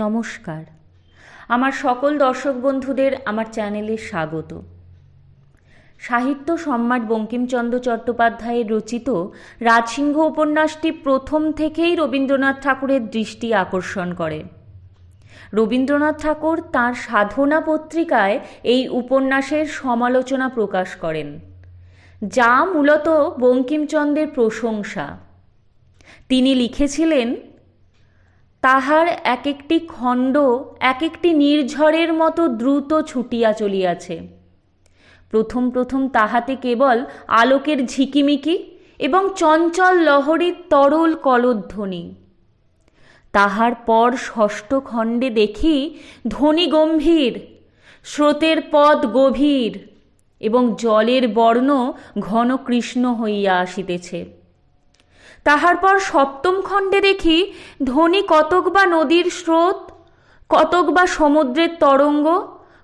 নমস্কার। আমার সকল দর্শক বন্ধুদের আমার চ্যানেলে স্বাগত। সাহিত্য সম্রাট বঙ্কিমচন্দ্র চট্টোপাধ্যায়ের রচিত রাজসিংহ উপন্যাসটি প্রথম থেকেই রবীন্দ্রনাথ ঠাকুরের দৃষ্টি আকর্ষণ করে। রবীন্দ্রনাথ ঠাকুর তাঁর সাধনা পত্রিকায় এই উপন্যাসের সমালোচনা প্রকাশ করেন, যা মূলত বঙ্কিমচন্দ্রের প্রশংসা। তিনি লিখেছিলেন, তাহার এক একটি খণ্ড এক একটি নির্ঝরের মতো দ্রুত ছুটিয়া চলিয়াছে। প্রথম প্রথম তাহাতে কেবল আলোকের ঝিকিমিকি এবং চঞ্চল লহরীর তরল কলধ্বনি। তাহার পর ষষ্ঠ খণ্ডে দেখি ধ্বনি গম্ভীর, স্রোতের পদ গভীর এবং জলের বর্ণ ঘন কৃষ্ণ হইয়া আসিতেছে। তাহার পর সপ্তম খণ্ডে দেখি ধ্বনি কতক বা নদীর স্রোত, কতক বা সমুদ্রের তরঙ্গ,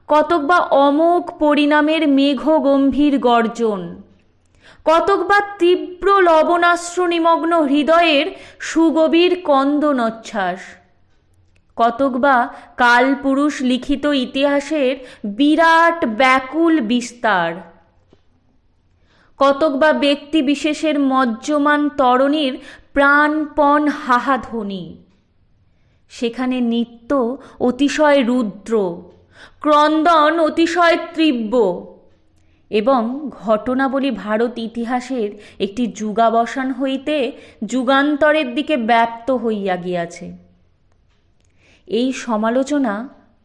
কতক বা অমোঘ পরিণামের মেঘ গম্ভীর গর্জন, কতক বা তীব্র লবণাশ্রু নিমগ্ন হৃদয়ের সুগভীর কন্দনোচ্ছ্বাস, কতক বা কালপুরুষ লিখিত ইতিহাসের বিরাট ব্যাকুল বিস্তার, কতক বা ব্যক্তি বিশেষের মজ্জমান তরণীর প্রাণপণ হাহাধ্বনি। সেখানে নৃত্য অতিশয় রুদ্র, ক্রন্দন অতিশয় তীব্র এবং ঘটনাবলী ভারত ইতিহাসের একটি যুগাবসান হইতে যুগান্তরের দিকে ব্যাপ্ত হইয়া গিয়াছে। এই সমালোচনা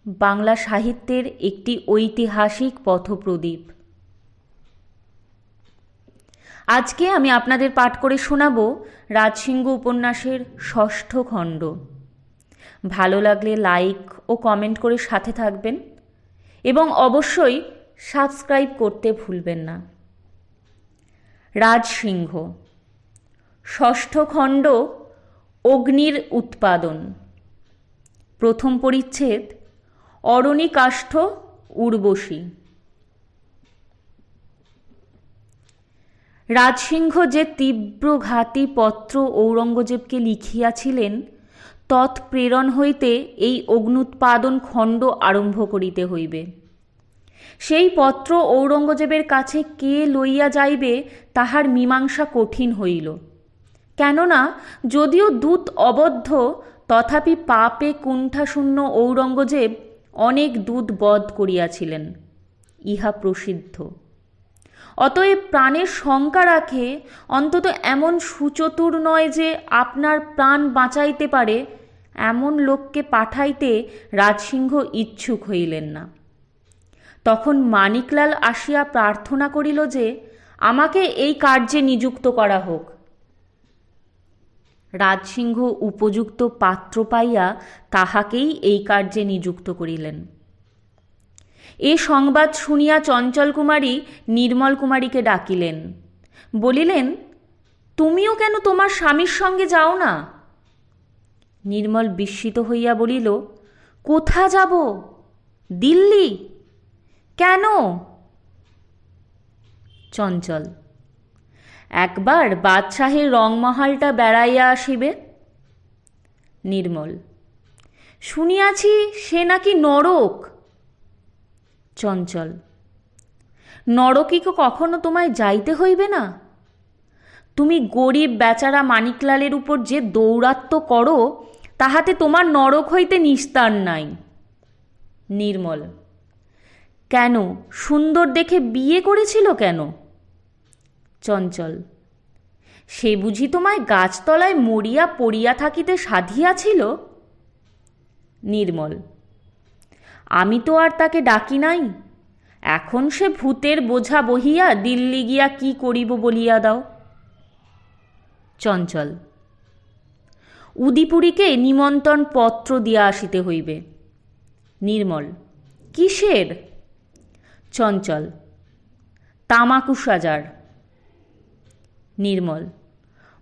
বাংলা সাহিত্যের একটি ঐতিহাসিক পথপ্রদীপ। আজকে আমি আপনাদের পাঠ করে শোনাব রাজসিংহ উপন্যাসের ষষ্ঠ খণ্ড। ভালো লাগলে লাইক ও কমেন্ট করে সাথে থাকবেন এবং অবশ্যই সাবস্ক্রাইব করতে ভুলবেন না। রাজসিংহ, ষষ্ঠ খণ্ড, অগ্নির উৎপাদন। প্রথম পরিচ্ছেদ, অরণি কাষ্ঠ উর্বশী। রাজসিংহ যে তীব্রঘাতী পত্র ঔরঙ্গজেবকে লিখিয়াছিলেন, তৎপ্রেরণ হইতে এই অগ্নুৎপাদন খণ্ড আরম্ভ করিতে হইবে। সেই পত্র ঔরঙ্গজেবের কাছে কে লইয়া যাইবে তাহার মীমাংসা কঠিন হইল। কেননা যদিও দূত অবদ্ধ, তথাপি পাপে কুণ্ঠাশূন্য ঔরঙ্গজেব অনেক দূত বধ করিয়াছিলেন, ইহা প্রসিদ্ধ। অতএব প্রাণের শঙ্কা রাখে অন্তত এমন সুচতুর নয় যে আপনার প্রাণ বাঁচাইতে পারে, এমন লোককে পাঠাইতে রাজসিংহ ইচ্ছুক হইলেন না। তখন মানিকলাল আসিয়া প্রার্থনা করিল যে আমাকে এই কার্যে নিযুক্ত করা হোক। রাজসিংহ উপযুক্ত পাত্র পাইয়া তাহাকেই এই কার্যে নিযুক্ত করিলেন। এ সংবাদ শুনিয়া চঞ্চল কুমারী নির্মল কুমারীকে ডাকিলেন, বলিলেন, তুমিও কেন তোমার স্বামীর সঙ্গে যাও না? নির্মল বিস্মিত হইয়া বলিল, কোথা যাব? দিল্লি? কেন? চঞ্চল, একবার বাদশাহের রংমহালটা বেড়াইয়া আসিবে। নির্মল, শুনিয়াছি সে নাকি নরক। চঞ্চল, নরকে কখনো তোমায় যাইতে হইবে না? তুমি গরিব বেচারা মানিকলালের উপর যে দৌরাত্ম্য করো, তাহাতে তোমার নরক হইতে নিস্তার নাই। নির্মল, কেন, সুন্দর দেখে বিয়ে করেছিল কেন? চঞ্চল, সে বুঝি তোমায় গাছতলায় মরিয়া পড়িয়া থাকিতে সাধিয়াছিল? নির্মল, আমি তো আর তাকে ডাকি নাই। এখন সে ভূতের বোঝা বহিয়া দিল্লি গিয়া কি করিব বলিয়া দাও। চঞ্চল, উদিপুরীকে নিমন্ত্রণ পত্র দিয়া আসিতে হইবে। নির্মল, কিসের? চঞ্চল, তামাকু সাজার। নির্মল,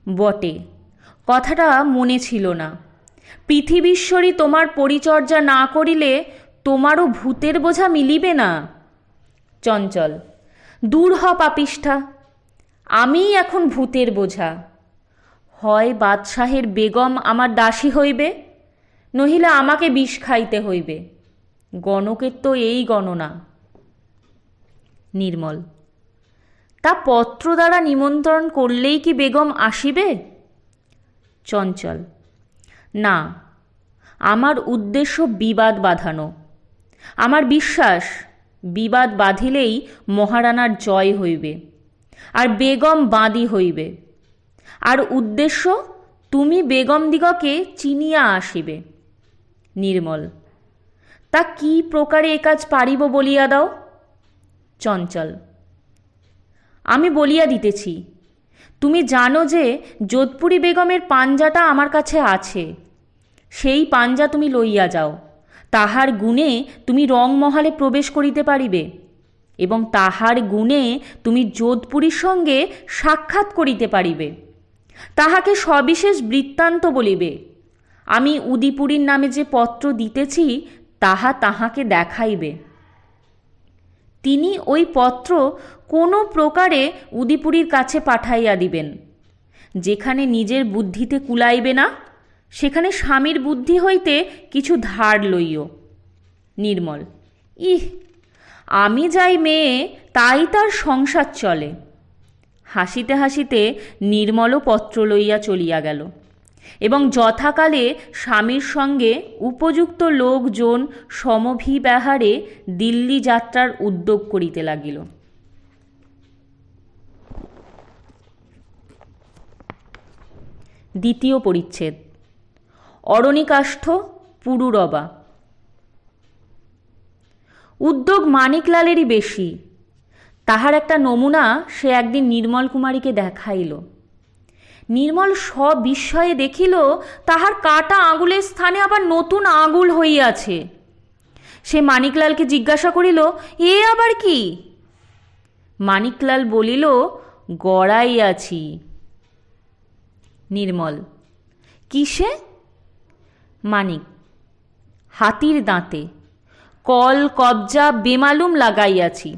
বটে, কথাটা মনে ছিল না। পৃথিবীশ্বরী তোমার পরিচর্যা না করিলে তোমারও ভূতের বোঝা মিলিবে না। চঞ্চল, দূর হ পাপিষ্ঠা, আমিই এখন ভূতের বোঝা। হয় বাদশাহের বেগম আমার দাসী হইবে, নহিলে আমাকে বিষ খাইতে হইবে। গণকের তো এই গণনা। নির্মল: তা পত্র দ্বারা নিমন্ত্রণ করলেই কি বেগম আসিবে? চঞ্চল: না, আমার উদ্দেশ্য বিবাদ বাঁধানো। আমার বিশ্বাস বিবাদ বাঁধিলেই মহারানার জয় হইবে, আর বেগম বাঁধি হইবে। আর উদ্দেশ্য তুমি বেগমদিগকে চিনিয়া আসিবে। নির্মল: তা কি প্রকারে এ কাজ পারিব বলিয়া দাও। চঞ্চল: আমি বলিয়া দিতেছি। তুমি জানো যে যোধপুরী বেগমের পাঞ্জাটা আমার কাছে আছে। সেই পাঞ্জা তুমি লইয়া যাও। তাহার গুণে তুমি রংমহলে প্রবেশ করিতে পারিবে, এবং তাহার গুণে তুমি যোধপুরীর সঙ্গে সাক্ষাৎ করিতে পারিবে। তাহাকে সবিশেষ বৃত্তান্ত বলিবে। আমি উদিপুরীর নামে যে পত্র দিতেছি তাহা তাহাকে দেখাইবে। তিনি ওই পত্র কোনো প্রকারে উদিপুরীর কাছে পাঠাইয়া দিবেন। যেখানে নিজের বুদ্ধিতে কুলাইবে না, সেখানে স্বামীর বুদ্ধি হইতে কিছু ধার লইও। নির্মল: ইহ, আমি যাই মেয়ে, তাই তার সংসার চলে। হাসিতে হাসিতে নির্মলও পত্র লইয়া চলিয়া গেল, এবং যথাকালে স্বামীর সঙ্গে উপযুক্ত লোকজন সমভিব্যাহারে দিল্লি যাত্রার উদ্যোগ করিতে লাগিল। দ্বিতীয় পরিচ্ছেদ: অরণিকাষ্ঠ পুরুরবা। উদ্যোগ মানিকলালেরই বেশি। তাহার একটা নমুনা সে একদিন নির্মল কুমারীকে দেখাইল। নির্মল সবিস্ময়ে দেখিল তাহার কাটা আঙুলের স্থানে আবার নতুন আঙুল হইয়াছে। সে মানিকলালকে জিজ্ঞাসা করিল, এ আবার কি? মানিকলাল বলিল, গড়াইয়াছি। নির্মল: কিসে? মানিক: হাতির দাঁতে কল কবজা বেমালুম লাগাইয়াছি।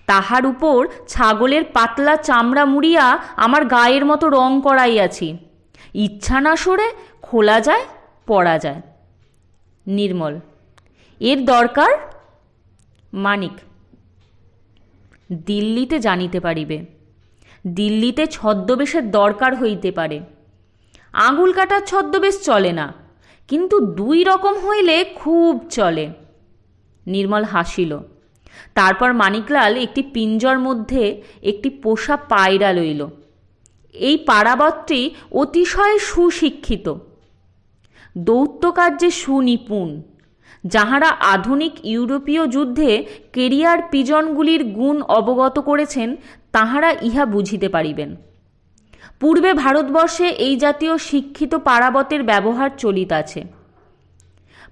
তাহার উপর ছাগলের পাতলা চামড়া মুড়িয়া আমার গায়ের মতো রং করাইয়াছি। ইচ্ছা না সরে খোলা যায়, পরা যায়। নির্মল: এর দরকার? মানিক: দিল্লিতে জানিতে পারিবে। দিল্লিতে ছদ্মবেশের দরকার হইতে পারে। আঙুল কাটার ছদ্মবেশ চলে না, কিন্তু দুই রকম হইলে খুব চলে। নির্মল হাসিল। তারপর মানিকলাল একটি পিঞ্জর মধ্যে একটি পোষা পায়রা লইল। এই পাড়াবতটি অতিশয় সুশিক্ষিত, দৌত্যকার্যে সুনিপুণ। যাহারা আধুনিক ইউরোপীয় যুদ্ধে কেরিয়ার পিজনগুলির গুণ অবগত করেছেন, তাহারা ইহা বুঝিতে পারিবেন। পূর্বে ভারতবর্ষে এই জাতীয় শিক্ষিত পাড়াবতের ব্যবহার চলিতাছে।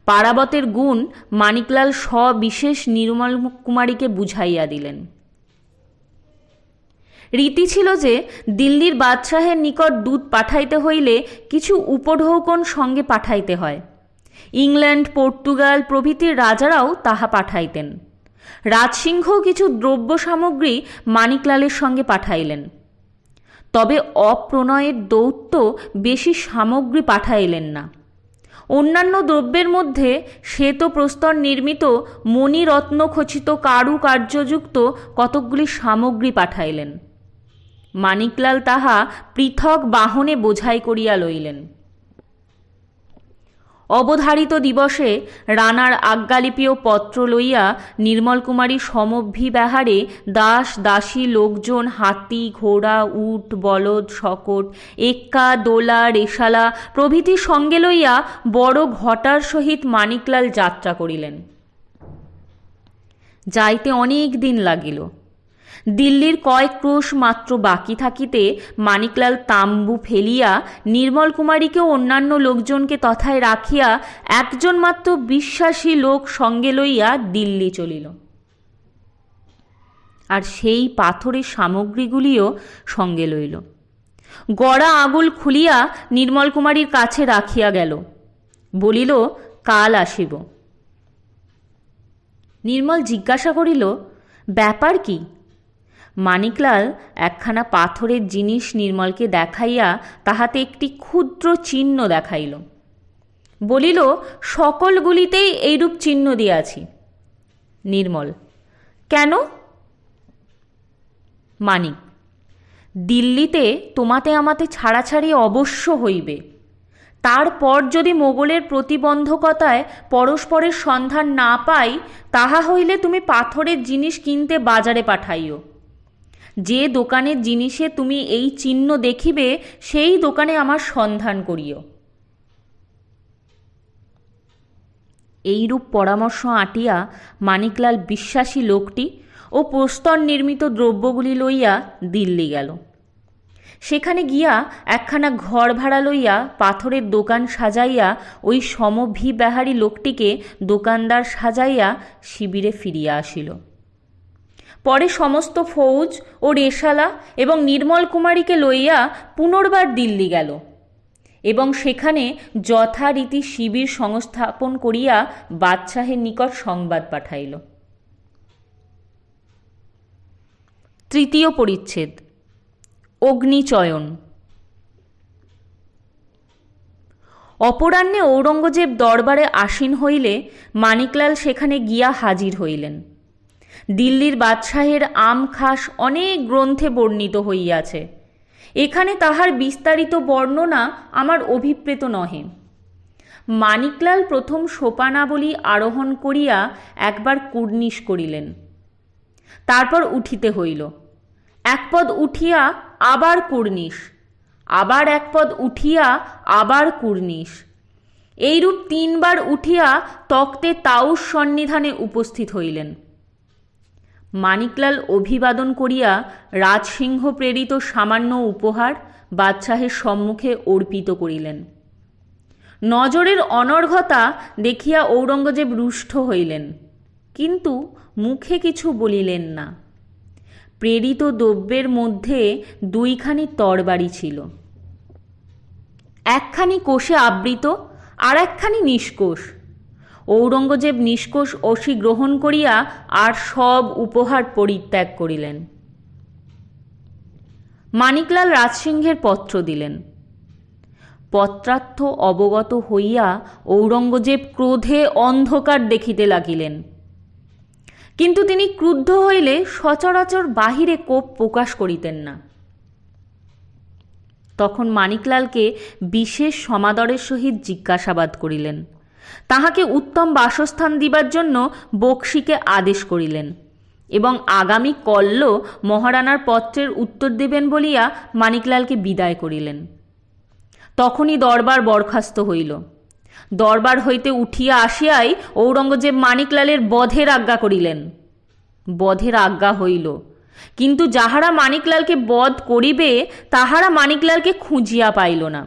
পাড়াবতের গুণ মানিকলাল সবিশেষ নির্মল কুমারীকে বুঝাইয়া দিলেন। রীতি ছিল যে দিল্লির বাদশাহের নিকট দূত পাঠাইতে হইলে কিছু উপঢৌকন সঙ্গে পাঠাইতে হয়। ইংল্যান্ড, পর্তুগাল প্রভৃতির রাজারাও তাহা পাঠাইতেন। রাজসিংহও কিছু দ্রব্য সামগ্রী মানিকলালের সঙ্গে পাঠাইলেন। তবে অপ্রণয়ের দৌত্য বেশি সামগ্রী পাঠাইলেন না। অন্যান্য দ্রব্যের মধ্যে শ্বেতপ্রস্তর নির্মিত মণিরত্ন খচিত কারুকার্যযুক্ত কতকগুলি সামগ্রী পাঠাইলেন। মানিকলাল তাহা পৃথক বাহনে বোঝাই করিয়া লইলেন। অবধারিত দিবসে রানার আজ্ঞালিপি ও পত্র লইয়া নির্মল কুমারী সমভিব্যাহারে দাস দাসী লোকজন, হাতি ঘোড়া উট বলদ শকট এক্কা দোলা রেশালা প্রভৃতি সঙ্গে লইয়া বড় ঘটার সহিত মানিকলাল যাত্রা করিলেন। যাইতে অনেক দিন লাগিল। দিল্লির কয়েক ক্রোশ মাত্র বাকি থাকিতে মানিকলাল তাম্বু ফেলিয়া নির্মল কুমারীকেও অন্যান্য লোকজনকে তথায় রাখিয়া একজন মাত্র বিশ্বাসী লোক সঙ্গে লইয়া দিল্লি চলিল। আর সেই পাথরের সামগ্রীগুলিও সঙ্গে লইল। গড়া আঙুল খুলিয়া নির্মল কুমারীর কাছে রাখিয়া গেল। বলিল, কাল আসিব। নির্মল জিজ্ঞাসা করিল, ব্যাপার কি? মানিকলাল একখানা পাথরের জিনিস নির্মলকে দেখাইয়া তাহাতে একটি ক্ষুদ্র চিহ্ন দেখাইল। বলিল, সকলগুলিতেই এইরূপ চিহ্ন দিয়াছি। নির্মল, কেন? মানিক, দিল্লিতে তোমাতে আমাতে ছাড়াছাড়ি অবশ্য হইবে। তারপর যদি মোগলের প্রতিবন্ধকতায় পরস্পরের সন্ধান না পাই, তাহা হইলে তুমি পাথরের জিনিস কিনতে বাজারে পাঠাইও। যে দোকানের জিনিসে তুমি এই চিহ্ন দেখিবে, সেই দোকানে আমার সন্ধান করিও। এইরূপ পরামর্শ আঁটিয়া মানিকলাল বিশ্বাসী লোকটি ও প্রস্তর নির্মিত দ্রব্যগুলি লইয়া দিল্লি গেল। সেখানে গিয়া একখানা ঘর ভাড়া লইয়া পাথরের দোকান সাজাইয়া ওই সমভিব্যাহারী লোকটিকে দোকানদার সাজাইয়া শিবিরে ফিরিয়া আসিল। পরে সমস্ত ফৌজ ও রেশালা এবং নির্মল কুমারীকে লইয়া পুনর্বার দিল্লি গেল এবং সেখানে যথারীতি শিবির সংস্থাপন করিয়া বাদশাহের নিকট সংবাদ পাঠাইল। তৃতীয় পরিচ্ছেদ, অগ্নিচয়ন। অপরাহ্নে ঔরঙ্গজেব দরবারে আসীন হইলে মানিকলাল সেখানে গিয়া হাজির হইলেন। দিল্লির বাদশাহের আম খাস অনেক গ্রন্থে বর্ণিত হইয়াছে। এখানে তাহার বিস্তারিত বর্ণনা আমার অভিপ্রেত নহে। মানিকলাল প্রথম সোপানাবলী আরোহণ করিয়া একবার কুর্নিশ করিলেন, তারপর উঠিতে হইল। এক পদ উঠিয়া আবার কুর্নিশ, আবার এক পদ উঠিয়া আবার কুর্নিশ, এইরূপ 3 বার উঠিয়া তক্তে তাউস সন্নিধানে উপস্থিত হইলেন। মানিকলাল অভিবাদন করিয়া রাজসিংহ প্রেরিত সামান্য উপহার বাদশাহের সম্মুখে অর্পিত করিলেন। নজরের অনর্ঘতা দেখিয়া ঔরঙ্গজেব রুষ্ট হইলেন, কিন্তু মুখে কিছু বলিলেন না। প্রেরিত দ্রব্যের মধ্যে 2খানি তরবারি ছিল, একখানি কোষে আবৃত, আর একখানি নিষ্কোষ। ঔরঙ্গজেব নিষ্কোষ অসি গ্রহণ করিয়া আর সব উপহার পরিত্যাগ করিলেন। মানিকলাল রাজসিংহের পত্র দিলেন। পত্রার্থ অবগত হইয়া ঔরঙ্গজেব ক্রোধে অন্ধকার দেখিতে লাগিলেন, কিন্তু তিনি ক্রুদ্ধ হইলে সচরাচর বাহিরে কোপ প্রকাশ করিতেন না। তখন মানিকলালকে বিশেষ সমাদরের সহিত জিজ্ঞাসাবাদ করিলেন, তাহাকে উত্তম বাসস্থান দিবার জন্য বক্সিকে আদেশ করিলেন এবং আগামী কল্য মহারানার পত্রের উত্তর দেবেন বলিয়া মানিকলালকে বিদায় করিলেন। তখনই দরবার বরখাস্ত হইল। দরবার হইতে উঠিয়া আসিয়াই ঔরঙ্গজেব মানিকলালের বধের আজ্ঞা করিলেন। বধের আজ্ঞা হইল, কিন্তু যাহারা মানিকলালকে বধ করিবে তাহারা মানিকলালকে খুঁজিয়া পাইল না।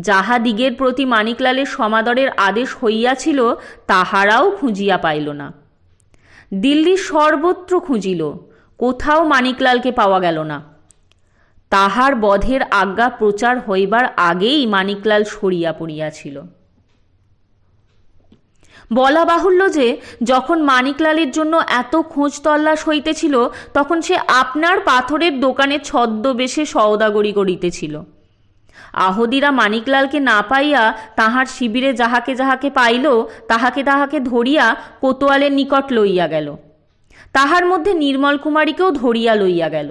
যাহাদিগের প্রতি মানিকলালের সমাদরের আদেশ হইয়াছিল তাহারাও খুঁজিয়া পাইল না। দিল্লির সর্বত্র খুঁজিল, কোথাও মানিকলালকে পাওয়া গেল না। তাহার বধের আজ্ঞা প্রচার হইবার আগেই মানিকলাল সরিয়া পড়িয়াছিল। বলা বাহুল্য যে যখন মানিকলালের জন্য এত খোঁজ তল্লাশ হইতেছিল, তখন সে আপনার পাথরের দোকানে ছদ্মবেশে সওদাগরি করিতেছিল। আহদিরা মানিকলালকে না পাইয়া তাহার শিবিরে যাহাকে যাহাকে পাইল তাহাকে তাহাকে ধরিয়া কোতোয়ালের নিকট লইয়া গেল। তাহার মধ্যে নির্মল কুমারীকেও ধরিয়া লইয়া গেল।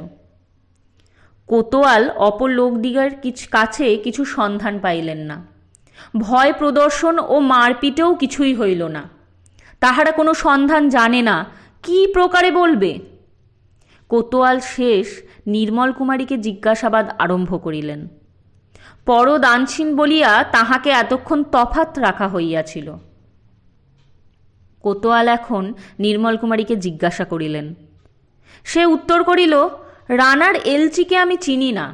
কোতোয়াল অপর লোকদিগের কাছে কিছু সন্ধান পাইলেন না। ভয় প্রদর্শন ও মারপিটেও কিছুই হইল না। তাহারা কোনো সন্ধান জানে না, কি প্রকারে বলবে? কোতোয়াল শেষ নির্মল কুমারীকে জিজ্ঞাসাবাদ আরম্ভ করিলেন। পরদানসীন বলিয়া তাহাকে এতক্ষণ তফাত রাখা হইয়াছিল। কোতোয়াল এখন নির্মল কুমারীকে জিজ্ঞাসা করিলেন। সে উত্তর করিল, রানার এলচিকে আমি চিনি না।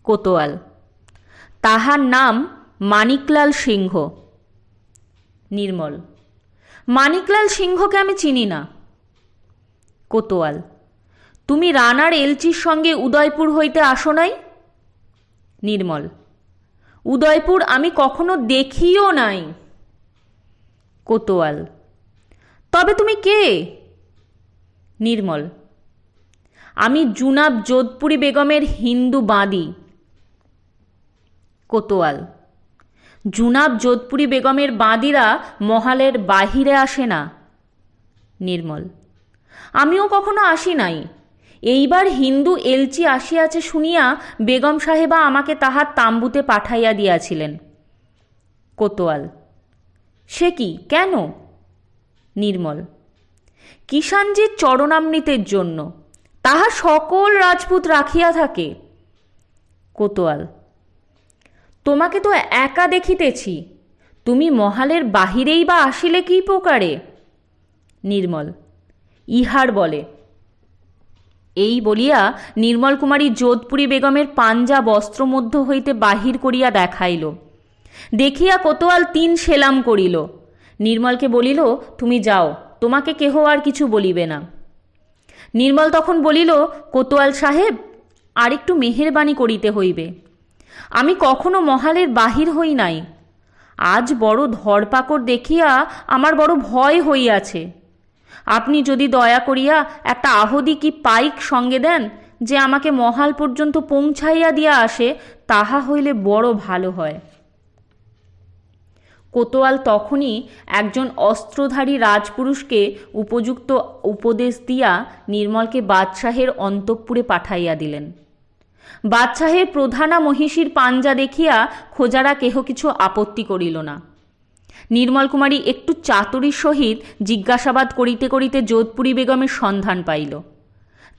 কোতোয়াল, তাহার নাম মানিকলাল সিংহ। নির্মল, মানিকলাল সিংহকে আমি চিনি না। কোতোয়াল, তুমি রানার এলচির সঙ্গে উদয়পুর হইতে আসো নাই? নির্মল, উদয়পুর আমি কখনো দেখিও নাই। কোতোয়াল, তবে তুমি কে? নির্মল, আমি জুনাব যোধপুরী বেগমের হিন্দু বাঁদি। কোতোয়াল, জুনাব যোধপুরী বেগমের বাঁদিরা মহালের বাহিরে আসে না। নির্মল: আমিও কখনো আসি নাই। এইবার হিন্দু এলচি আসিয়াছে শুনিয়া বেগম সাহেবা আমাকে তাহার তাম্বুতে পাঠাইয়া দিয়াছিলেন। কোতোয়াল: সে কি, কেন? নির্মল: কিষাণজির চরণামৃতের জন্য। তাহা সকল রাজপুত রাখিয়া থাকে। কোতোয়াল: তোমাকে তো একা দেখিতেছি, তুমি মহালের বাহিরেই বা আসিলে কি প্রকারে? নির্মল: ইহার বলে। এই বলিয়া নির্মল কুমারী যোধপুরী বেগমের পাঞ্জা বস্ত্রমধ্য হইতে বাহির করিয়া দেখাইল। দেখিয়া কোতোয়াল 3 সেলাম করিল। নির্মলকে বলিল, তুমি যাও, তোমাকে কেহ আর কিছু বলিবে না। নির্মল তখন বলিল, কোতোয়াল সাহেব, আর একটু মেহেরবানি করিতে হইবে। আমি কখনো মহালের বাহির হই নাই। আজ বড় ধরপাকড় দেখিয়া আমার বড় ভয় হইয়াছে। আপনি যদি দয়া করিয়া একটা আহদি কি পাইক সঙ্গে দেন, যে আমাকে মহাল পর্যন্ত পৌঁছাইয়া দিয়া আসে, তাহা হইলে বড় ভালো হয়। কোতোয়াল তখনই একজন অস্ত্রধারী রাজপুরুষকে উপযুক্ত উপদেশ দিয়া নির্মলকে বাদশাহের অন্তঃপুরে পাঠাইয়া দিলেন। বাদশাহের প্রধানা মহিষীর পাঞ্জা দেখিয়া খোজারা কেহ কিছু আপত্তি করিল না। নির্মল কুমারী একটু চাতুরীর সহিত জিজ্ঞাসাবাদ করিতে করিতে যোধপুরী বেগমের সন্ধান পাইল।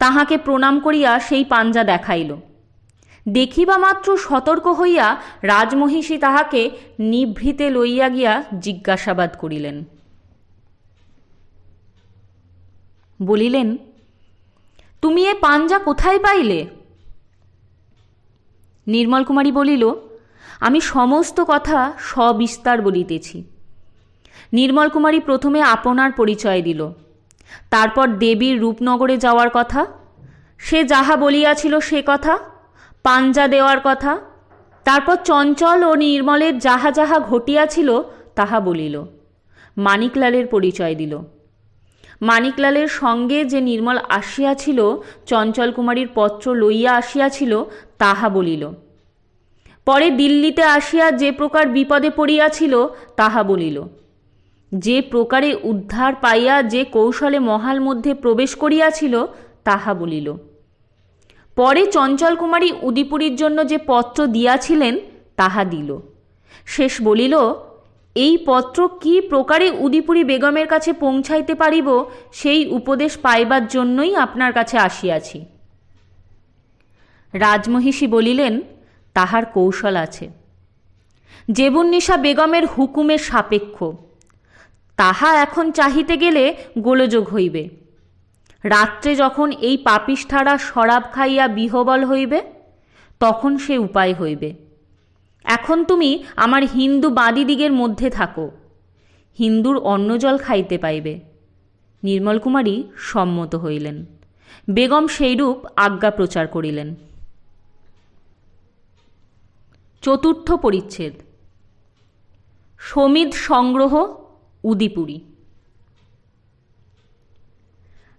তাহাকে প্রণাম করিয়া সেই পাঞ্জা দেখাইল। দেখিবা মাত্র সতর্ক হইয়া রাজমহিষী তাহাকে নিভৃতে লইয়া গিয়া জিজ্ঞাসাবাদ করিলেন। বলিলেন, তুমি এ পাঞ্জা কোথায় পাইলে? নির্মল কুমারী বলিল, আমি সমস্ত কথা সবিস্তার বলিতেছি। নির্মল কুমারী প্রথমে আপনার পরিচয় দিল, তারপর দেবীর রূপনগরে যাওয়ার কথা, সে যাহা বলিয়াছিল সে কথা, পাঞ্জা দেওয়ার কথা, তারপর চঞ্চল ও নির্মলের যাহা যাহা ঘটিয়াছিল তাহা বলিল। মানিকলালের পরিচয় দিল। মানিকলালের সঙ্গে যে নির্মল আসিয়াছিল, চঞ্চল কুমারীর পত্র লইয়া আসিয়াছিল, তাহা বলিল। পরে দিল্লিতে আসিয়া যে প্রকার বিপদে পড়িয়াছিল তাহা বলিল। যে প্রকারে উদ্ধার পাইয়া যে কৌশলে মহাল মধ্যে প্রবেশ করিয়াছিল তাহা বলিল। পরে চঞ্চল কুমারী উদিপুরীর জন্য যে পত্র দিয়াছিলেন তাহা দিল। শেষ বলিল, এই পত্র কি প্রকারে উদিপুরী বেগমের কাছে পৌঁছাইতে পারিব সেই উপদেশ পাইবার জন্যই আপনার কাছে আসিয়াছি। রাজমহিষী বলিলেন, তাহার কৌশল আছে। জেবুন্নিসা বেগমের হুকুমের সাপেক্ষ, তাহা এখন চাহিতে গেলে গোলযোগ হইবে। রাত্রে যখন এই পাপিষ্ঠারা শরাব খাইয়া বিহবল হইবে, তখন সে উপায় হইবে। এখন তুমি আমার হিন্দু বাদীদিগের মধ্যে থাকো, হিন্দুর অন্নজল খাইতে পাইবে। নির্মল কুমারী সম্মত হইলেন। বেগম সেইরূপ আজ্ঞা প্রচার করিলেন। চতুর্থ পরিচ্ছেদ। সমিধ সংগ্রহ, উদিপুরী।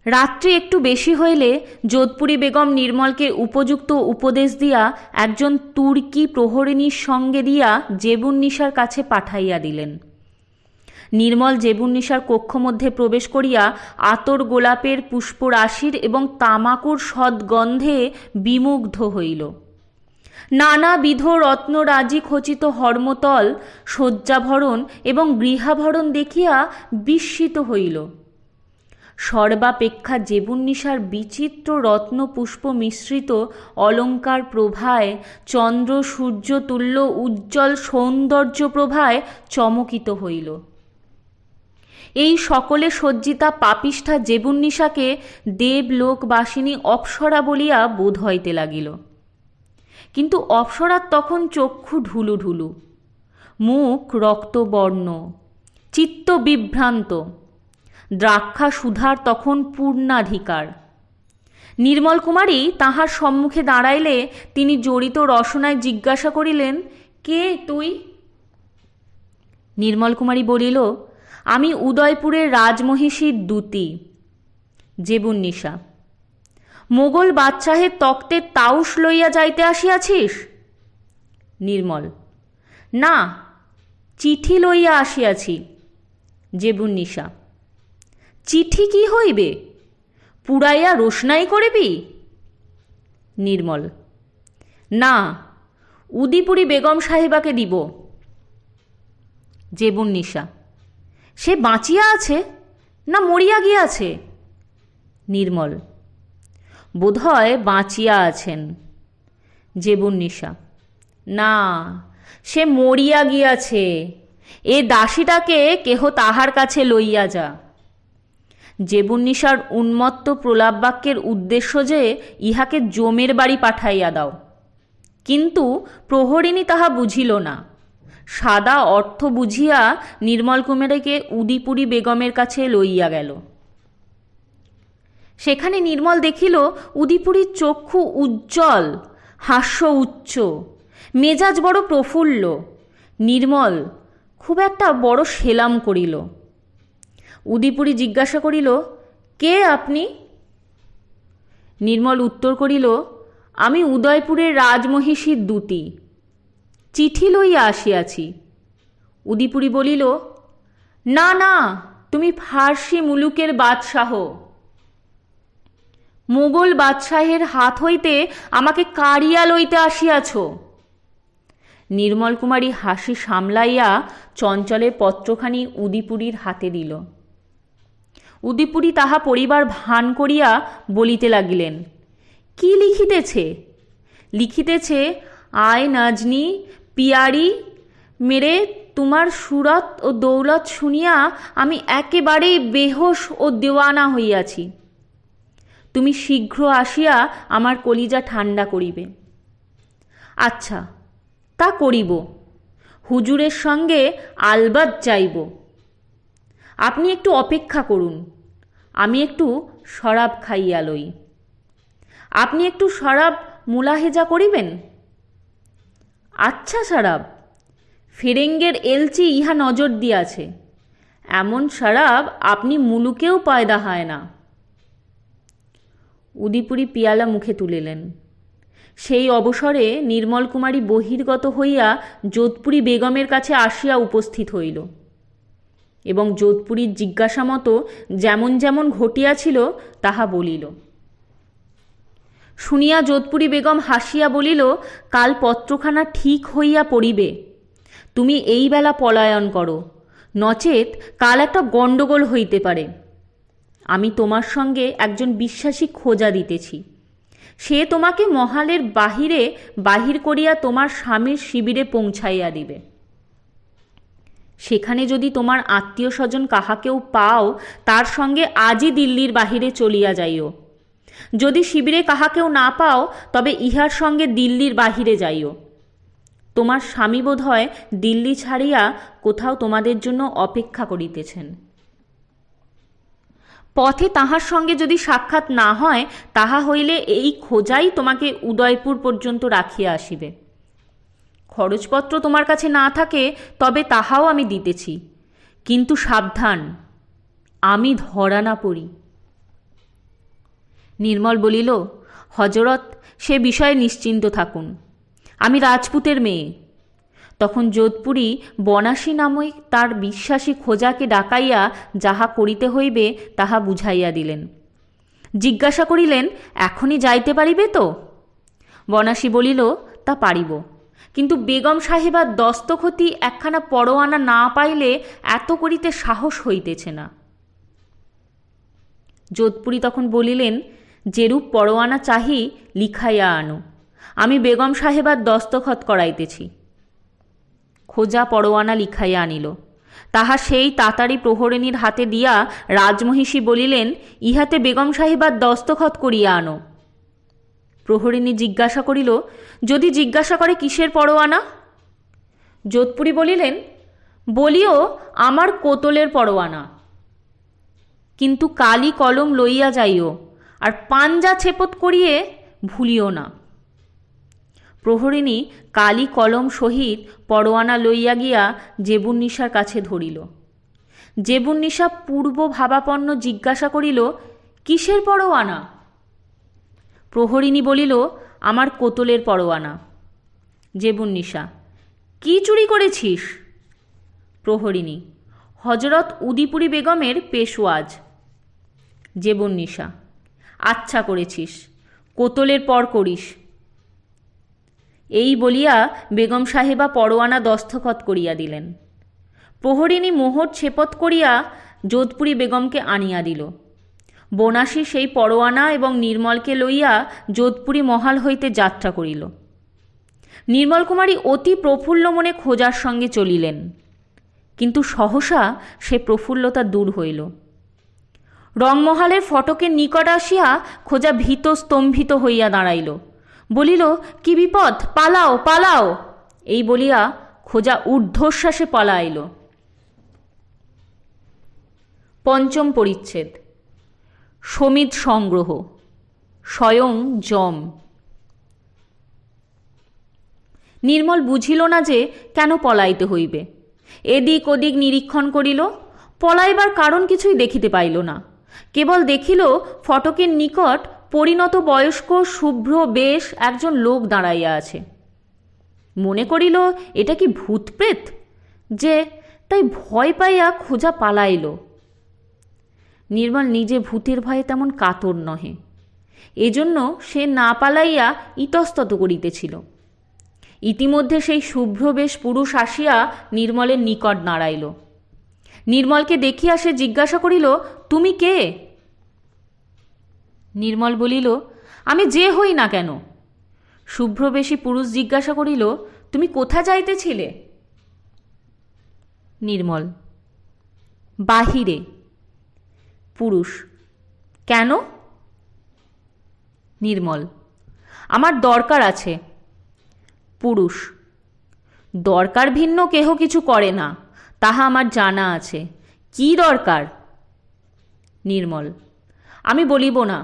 রাত্রি একটু বেশি হইলে যোধপুরী বেগম নির্মলকে উপযুক্ত উপদেশ দিয়া একজন তুর্কি প্রহরিণীর সঙ্গে দিয়া জেবুন্নিসার কাছে পাঠাইয়া দিলেন। নির্মল জেবুন্নিসার কক্ষ মধ্যে প্রবেশ করিয়া আতর গোলাপের পুষ্পরাশির এবং তামাকুর সদ্গন্ধে বিমুগ্ধ হইল। নানাবিধ রত্নরাজি খচিত হর্মতল, শয্যাভরণ এবং গৃহাভরণ দেখিয়া বিস্মিত হইল। সর্বাপেক্ষা জেবুন্নিসার বিচিত্র রত্নপুষ্প মিশ্রিত অলঙ্কার প্রভায়, চন্দ্র সূর্য তুল্য উজ্জ্বল সৌন্দর্য প্রভায় চমকিত হইল। এই সকলে সজ্জিতা পাপিষ্ঠা জেবুন্নিসাকে দেবলোকবাসিনী অপ্সরা বলিয়া বোধ হইতে লাগিল। কিন্তু অপ্সরার তখন চক্ষু ঢুলু ঢুলু, মুখ রক্তবর্ণ, চিত্ত বিভ্রান্ত, দ্রাক্ষা সুধার তখন পূর্ণাধিকার। নির্মল কুমারী তাহার সম্মুখে দাঁড়াইলে তিনি জড়িত রসনায় জিজ্ঞাসা করিলেন, কে তুই? নির্মল কুমারী বলিল, আমি উদয়পুরের রাজমহিষীর দূতী, জেবুন্নিসা। মোগল বাদশাহের তক্তের তাউস লইয়া যাইতে আসিয়াছিস? নির্মল, না, চিঠি লইয়া আসিয়াছি। জেবুন্নিশা: চিঠি কি হইবে? পুড়াইয়া রোশনাই করিবি? নির্মল: না, উদিপুরি বেগম সাহেবাকে দিব। জেবুন্নিশা: সে বাঁচিয়া আছে না মরিয়া গিয়াছে? নির্মল: বোধহয় বাঁচিয়া আছেন। জেবুন্নিশা: না, সে মরিয়া গিয়াছে। এ দাসীটাকে কেহ তাহার কাছে লইয়া যা। জেবুন্নিশার উন্মত্ত প্রলাপবাক্যের উদ্দেশ্য যে ইহাকে জমের বাড়ি পাঠাইয়া দাও, কিন্তু প্রহরিণী তাহা বুঝিল না। সাদা অর্থ বুঝিয়া নির্মল কুমারীকে উদিপুরি বেগমের কাছে লইয়া গেল। সেখানে নির্মল দেখিল উদিপুরীর চক্ষু উজ্জ্বল, হাস্য উচ্চ, মেজাজ বড় প্রফুল্ল। নির্মল খুব একটা বড় সেলাম করিল। উদিপুরী জিজ্ঞাসা করিল, কে আপনি? নির্মল উত্তর করিল, আমি উদয়পুরের রাজমহিষীর দূতী, চিঠি লইয়া আসিয়াছি। উদিপুরী বলিল, না না, তুমি ফার্সি মুলুকের বাদশাহ। মোগল বাদশাহের হাত হইতে আমাকে কাড়িয়া লইতে আসিয়াছ। নির্মল কুমারী হাসি সামলাইয়া চঞ্চলের পত্রখানি উদিপুরীর হাতে দিল। উদিপুরী তাহা পড়িবার ভান করিয়া বলিতে লাগিলেন, কি লিখিতেছে? লিখিতেছে, আয় নাজনি পিয়ারি মেরে, তোমার সুরত ও দৌলত শুনিয়া আমি একেবারেই বেহোশ ও দেওয়ানা হইয়াছি। তুমি শীঘ্র আসিয়া আমার কলিজা ঠান্ডা করিবে। আচ্ছা, তা করিব। হুজুরের সঙ্গে আলবাত যাইব। আপনি একটু অপেক্ষা করুন, আমি একটু শরাব খাইয়া লই। আপনি একটু শরাব মুলাহেজা করিবেন? আচ্ছা শরাব, ফিরেঙ্গের এলচি ইহা নজর দিয়াছে। এমন শরাব আপনি মুলুকেও পয়দা হয় না। উদিপুরী পিয়ালা মুখে তুলিলেন। সেই অবসরে নির্মল কুমারী বহির্গত হইয়া যোধপুরী বেগমের কাছে আসিয়া উপস্থিত হইল এবং যোধপুরীর জিজ্ঞাসা মতো যেমন যেমন ঘটিয়াছিল তাহা বলিল। শুনিয়া যোধপুরী বেগম হাসিয়া বলিল, কাল পত্রখানা ঠিক হইয়া পড়িবে। তুমি এই বেলা পলায়ন করো, নচেত কাল একটা গণ্ডগোল হইতে পারে। আমি তোমার সঙ্গে একজন বিশ্বাসী খোঁজা দিতেছি। সে তোমাকে মহালের বাহির করিয়া তোমার স্বামীর শিবিরে পৌঁছাইয়া দিবে। সেখানে যদি তোমার আত্মীয় স্বজন কাহাকেও পাও, তার সঙ্গে আজই দিল্লির বাহিরে চলিয়া যাইও। যদি শিবিরে কাহাকেও না পাও, তবে ইহার সঙ্গে দিল্লির বাহিরে যাইও। তোমার স্বামী বোধ হয় দিল্লি ছাড়িয়া কোথাও তোমাদের জন্য অপেক্ষা করিতেছেন। পথে তাহার সঙ্গে যদি সাক্ষাৎ না হয়, তাহা হইলে এই খোঁজাই তোমাকে উদয়পুর পর্যন্ত রাখিয়া আসিবে। খরচপত্র তোমার কাছে না থাকে তবে তাহাও আমি দিতেছি, কিন্তু সাবধান, আমি ধরা না পড়ি। নির্মল বলিল, হজরত, সে বিষয়ে নিশ্চিন্ত থাকুন, আমি রাজপুতের মেয়ে। তখন যোধপুরী বনাসী নামক তার বিশ্বাসী খোঁজাকে ডাকাইয়া যাহা করিতে হইবে তাহা বুঝাইয়া দিলেন। জিজ্ঞাসা করিলেন, এখনই যাইতে পারিবে তো? বনাসী বলিল, তা পারিব, কিন্তু বেগম সাহেবার দস্তখতি একখানা পরোয়ানা না পাইলে এত করিতে সাহস হইতেছে না। যোধপুরী তখন বলিলেন, যেরূপ পরোয়ানা চাহি লিখাইয়া আনো, আমি বেগম সাহেবার দস্তখত করাইতেছি। খোঁজা পরোয়ানা লিখাইয়া আনিল। তাহা সেই তাড়াতাড়ি প্রহরিণীর হাতে দিয়া রাজমহিষী বলিলেন, ইহাতে বেগম সাহেবার দস্তখত করিয়া আনো। প্রহরিণী জিজ্ঞাসা করিল, যদি জিজ্ঞাসা করে কিসের পরোয়ানা? যোধপুরী বলিলেন, বলিও আমার কোতলের পরোয়ানা, কিন্তু কালি কলম লইয়া যাইও, আর পাঞ্জা ছেপত করিয়ে ভুলিও না। প্রহরিণী কালি কলম সহিত পরোয়ানা লইয়া গিয়া জেবুন্নিশার কাছে ধরিল। জেবুন্নিশা পূর্ব ভাবাপন্ন জিজ্ঞাসা করিল, কিসের পরোয়ানা? প্রহরিণী বলিল, আমার কোতলের পরোয়ানা। জেবুন্নিশা, কি চুরি করেছিস? প্রহরিণী: হজরত উদিপুরী বেগমের পেশওয়াজ। জেবুন্নিসা: আচ্ছা করেছিস, কোতলের পর করিস। এই বলিয়া বেগম সাহেবা পরোয়ানা দস্তখত করিয়া দিলেন। প্রহরিণী মোহর ছেপত করিয়া যোধপুরী বেগমকে আনিয়া দিল। বনাসী সেই পরোয়ানা এবং নির্মলকে লইয়া যোধপুরী মহাল হইতে যাত্রা করিল। নির্মল কুমারী অতি প্রফুল্ল মনে খোঁজার সঙ্গে চলিলেন, কিন্তু সহসা সে প্রফুল্লতা দূর হইল। রংমহালের ফটকের নিকট আসিয়া খোঁজা ভীত স্তম্ভিত হইয়া দাঁড়াইল, বলিল, কি বিপদ, পালাও পালাও। এই বলিয়া খোঁজা ঊর্ধ্বশ্বাসে পলাইল। পঞ্চম পরিচ্ছেদ। সমিত সংগ্রহ। স্বয়ং যম। নির্মল বুঝিল না যে কেন পলাইতে হইবে। এদিক ওদিক নিরীক্ষণ করিল, পলাইবার কারণ কিছুই দেখিতে পাইল না। কেবল দেখিল ফটকের নিকট পরিণত বয়স্ক শুভ্র বেশ একজন লোক দাঁড়াইয়া আছে। মনে করিল এটা কি ভূতপ্রেত যে, তাই ভয় পাইয়া খোঁজা পালাইল। নির্মল নিজে ভূতের ভয়ে তেমন কাতর নহে, এজন্য সে না পালাইয়া ইতস্তত করিতেছিল। ইতিমধ্যে সেই শুভ্রবেশ পুরুষ আসিয়া নির্মলের নিকট দাঁড়াইল। নির্মলকে দেখিয়া সে জিজ্ঞাসা করিল, তুমি কে? নির্মল বলিল, আমি যে হই না কেন। শুভ্রবেশী পুরুষ জিজ্ঞাসা করিল, তুমি কোথা যাইতেছিলে? নির্মল: বাহিরে। পুরুষ: কেন? নির্মল: আমার দরকার আছে। পুরুষ: দরকার ভিন্ন কেহ কিছু করে না, তাহা আমার জানা আছে। কি দরকার? নির্মল: আমি বলিব না।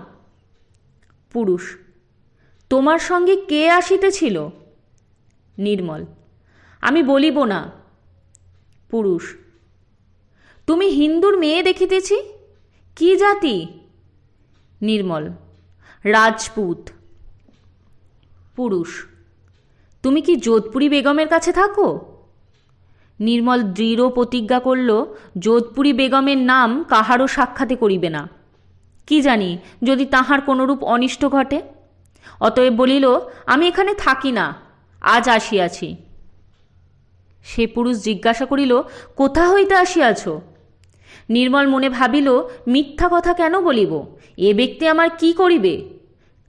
পুরুষ: তোমার সঙ্গে কে আসিতেছিল? নির্মল: আমি বলিব না। পুরুষ: তুমি হিন্দুর মেয়ে দেখিতেছি, কি জাতি? নির্মল: রাজপুত। পুরুষ: তুমি কি যোধপুরী বেগমের কাছে থাকো? নির্মল দৃঢ় প্রতিজ্ঞা করল, যোধপুরী বেগমের নাম কাহারও সাক্ষাতে করিবে না। কি জানি যদি তাহার কোনরূপ অনিষ্ট ঘটে। অতএব বলিল, আমি এখানে থাকি না, আজ আসিয়াছি। সে পুরুষ জিজ্ঞাসা করিল, কোথা হইতে আসিয়াছ? নির্মল মনে ভাবিল, মিথ্যা কথা কেন বলিব? এ ব্যক্তি আমার কি করিবে?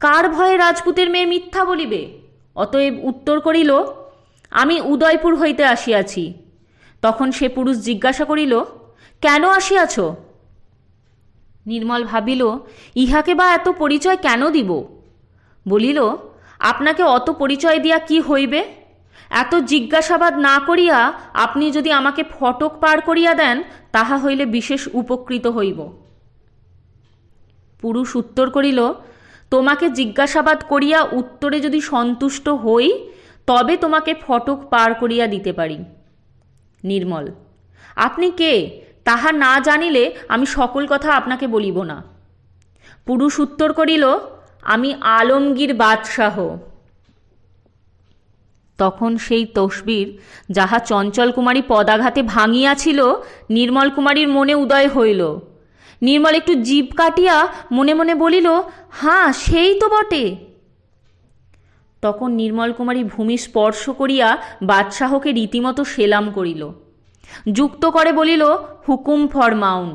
কার ভয়ে রাজপুতের মেয়ে মিথ্যা বলিবে? অতএব উত্তর করিল, আমি উদয়পুর হইতে আসিয়াছি। তখন সে পুরুষ জিজ্ঞাসা করিল, কেন আসিয়াছ? নির্মল ভাবিল, ইহাকে বা এত পরিচয় কেন দিব। বলিল, আপনাকে অত পরিচয় দিয়া কি হইবে? এত জিজ্ঞাসাবাদ না করিয়া আপনি যদি আমাকে ফটক পার করিয়া দেন, তাহা হইলে বিশেষ উপকৃত হইব। পুরুষ উত্তর করিল, তোমাকে জিজ্ঞাসাবাদ করিয়া উত্তরে যদি সন্তুষ্ট হই, তবে তোমাকে ফটক পার করিয়া দিতে পারি। নির্মল: আপনি কে তাহা না জানিলে আমি সকল কথা আপনাকে বলিব না। পুরুষ উত্তর করিল, আমি আলমগীর বাদশাহ। তখন সেই তসবির যাহা চঞ্চল কুমারী পদাঘাতে ভাঙিয়াছিল, নির্মল কুমারীর মনে উদয় হইল। নির্মল একটু জিভ কাটিয়া মনে মনে বলিল, হাঁ, সেই তো বটে। তখন নির্মল কুমারী ভূমি স্পর্শ করিয়া বাদশাহকে রীতিমতো সেলাম করিল। যুক্ত করে বলিল, হুকুম ফরমাউন।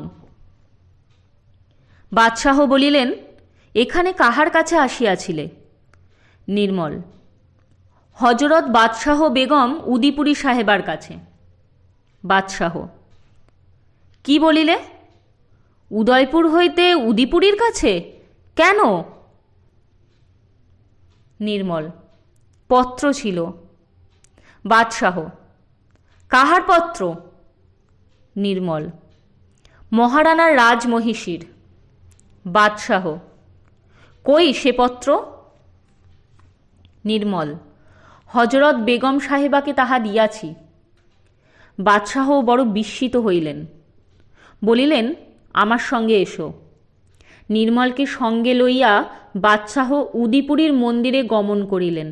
বাদশাহ বলিলেন, এখানে কাহার কাছে আসিয়াছিলে? নির্মল: হজরত বাদশাহ বেগম উদিপুরী সাহেবার কাছে। বাদশাহ: কি বলিলে? উদয়পুর হইতে উদিপুরীর কাছে কেন? নির্মল: পত্র ছিল। বাদশাহ: কাহার পত্র? নির্মল: মহারানার রাজমহিষীর। বাদশাহ: কই সে পত্র? নির্মল: হজরত বেগম সাহেবাকে তাহা দিয়াছি। বাদশাহ বড় বিস্মিত হইলেন, বলিলেন, আমার সঙ্গে এসো। নির্মলকে সঙ্গে লইয়া বাদশাহ উদিপুরীর মন্দিরে গমন করিলেন।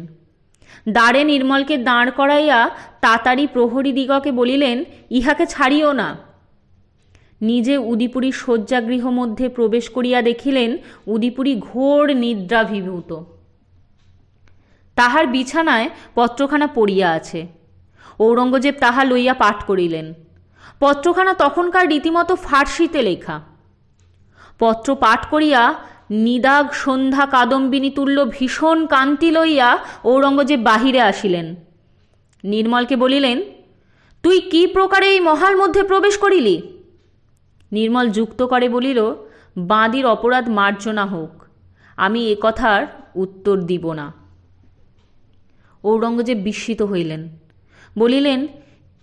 দ্বারে নির্মলকে দাঁড় করাইয়া তাড়াতাড়ি প্রহরীদিগকে বলিলেন, ইহাকে ছাড়িও না। নিজে উদিপুরীর শয্যাগৃহ মধ্যে প্রবেশ করিয়া দেখিলেন উদিপুরী ঘোর নিদ্রাভিভূত। তাহার বিছানায় পত্রখানা পড়িয়া আছে। ঔরঙ্গজেব তাহা লইয়া পাঠ করিলেন। পত্রখানা তখনকার রীতিমতো ফার্সিতে লেখা। পত্র পাঠ করিয়া নিদাগ সন্ধ্যা কাদম্বিনী তুল্য ভীষণ কান্তি লইয়া ঔরঙ্গজেব বাহিরে আসিলেন। নির্মলকে বলিলেন, তুই কি প্রকারে এই মহাল মধ্যে প্রবেশ করিলি? নির্মল যুক্ত করে বলিল, বাঁদির অপরাধ মার্জনা হোক, আমি এ কথার উত্তর দিব না। ঔরঙ্গজেব বিস্মিত হইলেন, বলিলেন,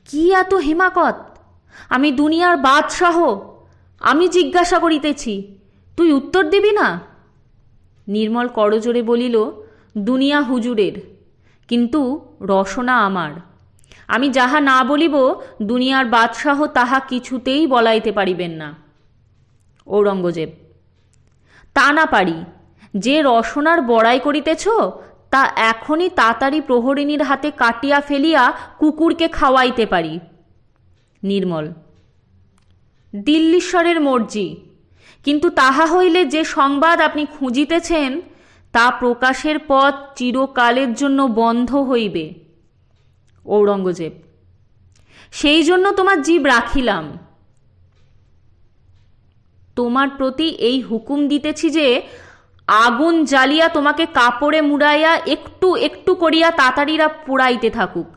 কি এত হেমাকত? আমি দুনিয়ার বাদশাহ, আমি জিজ্ঞাসা করিতেছি, তুই উত্তর দিবি না? নির্মল করজোড়ে বলিল, দুনিয়া হুজুরের, কিন্তু রসনা আমার। আমি যাহা না বলিব দুনিয়ার বাদশাহ তাহা কিছুতেই বলাইতে পারিবেন না। ঔরঙ্গজেব, তা না পারি, যে রসনার বড়াই করিতেছ তা এখনই তাড়াতাড়ি প্রহরিণীর হাতে কাটিয়া ফেলিয়া কুকুরকে খাওয়াইতে পারি। নির্মল, দিল্লীশ্বরের মর্জি, কিন্তু তাহা হইলে যে সংবাদ আপনি খুঁজিতেছেন তা প্রকাশের পথ চিরকালের জন্য বন্ধ হইবে। ঔরঙ্গজেব, সেই জন্য তোমার জীব রাখিলাম। তোমার প্রতি এই হুকুম দিতেছি যে আগুন জ্বালিয়া তোমাকে কাপড়ে মুড়াইয়া একটু একটু করিয়া তাতাড়িরা পোড়াইতে থাকুক।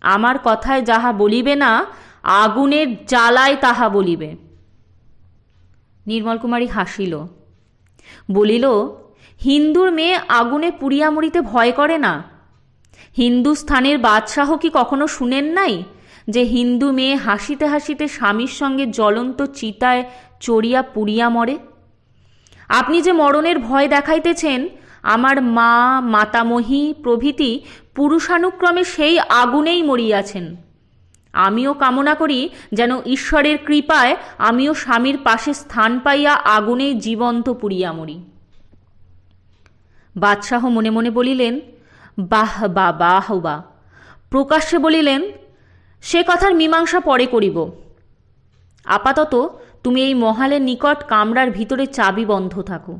আমার কথায় যাহা বলিবে না, আগুনের জ্বালায় তাহা বলিবে। নির্মলকুমারী হাসিল, বলিল, হিন্দুর মেয়ে আগুনে পুড়িয়া মরিতে ভয় করে না। হিন্দুস্থানের বাদশাহ কি কখনো শুনেন নাই যে হিন্দু মেয়ে হাসিতে হাসিতে স্বামীর সঙ্গে জ্বলন্ত চিতায় চড়িয়া পুড়িয়া মরে? আপনি যে মরণের ভয় দেখাইতেছেন, আমার মা, মাতামহী প্রভৃতি পুরুষানুক্রমে সেই আগুনেই মরিয়াছেন। আমিও কামনা করি যেন ঈশ্বরের কৃপায় আমিও স্বামীর পাশে স্থান পাইয়া আগুনেই জীবন্ত পুড়িয়া মরি। বাদশাহ মনে মনে বলিলেন, বাহ বা বাহ বা। প্রকাশ্যে বলিলেন, সে কথার মীমাংসা পরে করিব। আপাতত তুমি এই মহালের নিকট কামরার ভিতরে চাবি বন্ধ থাকো।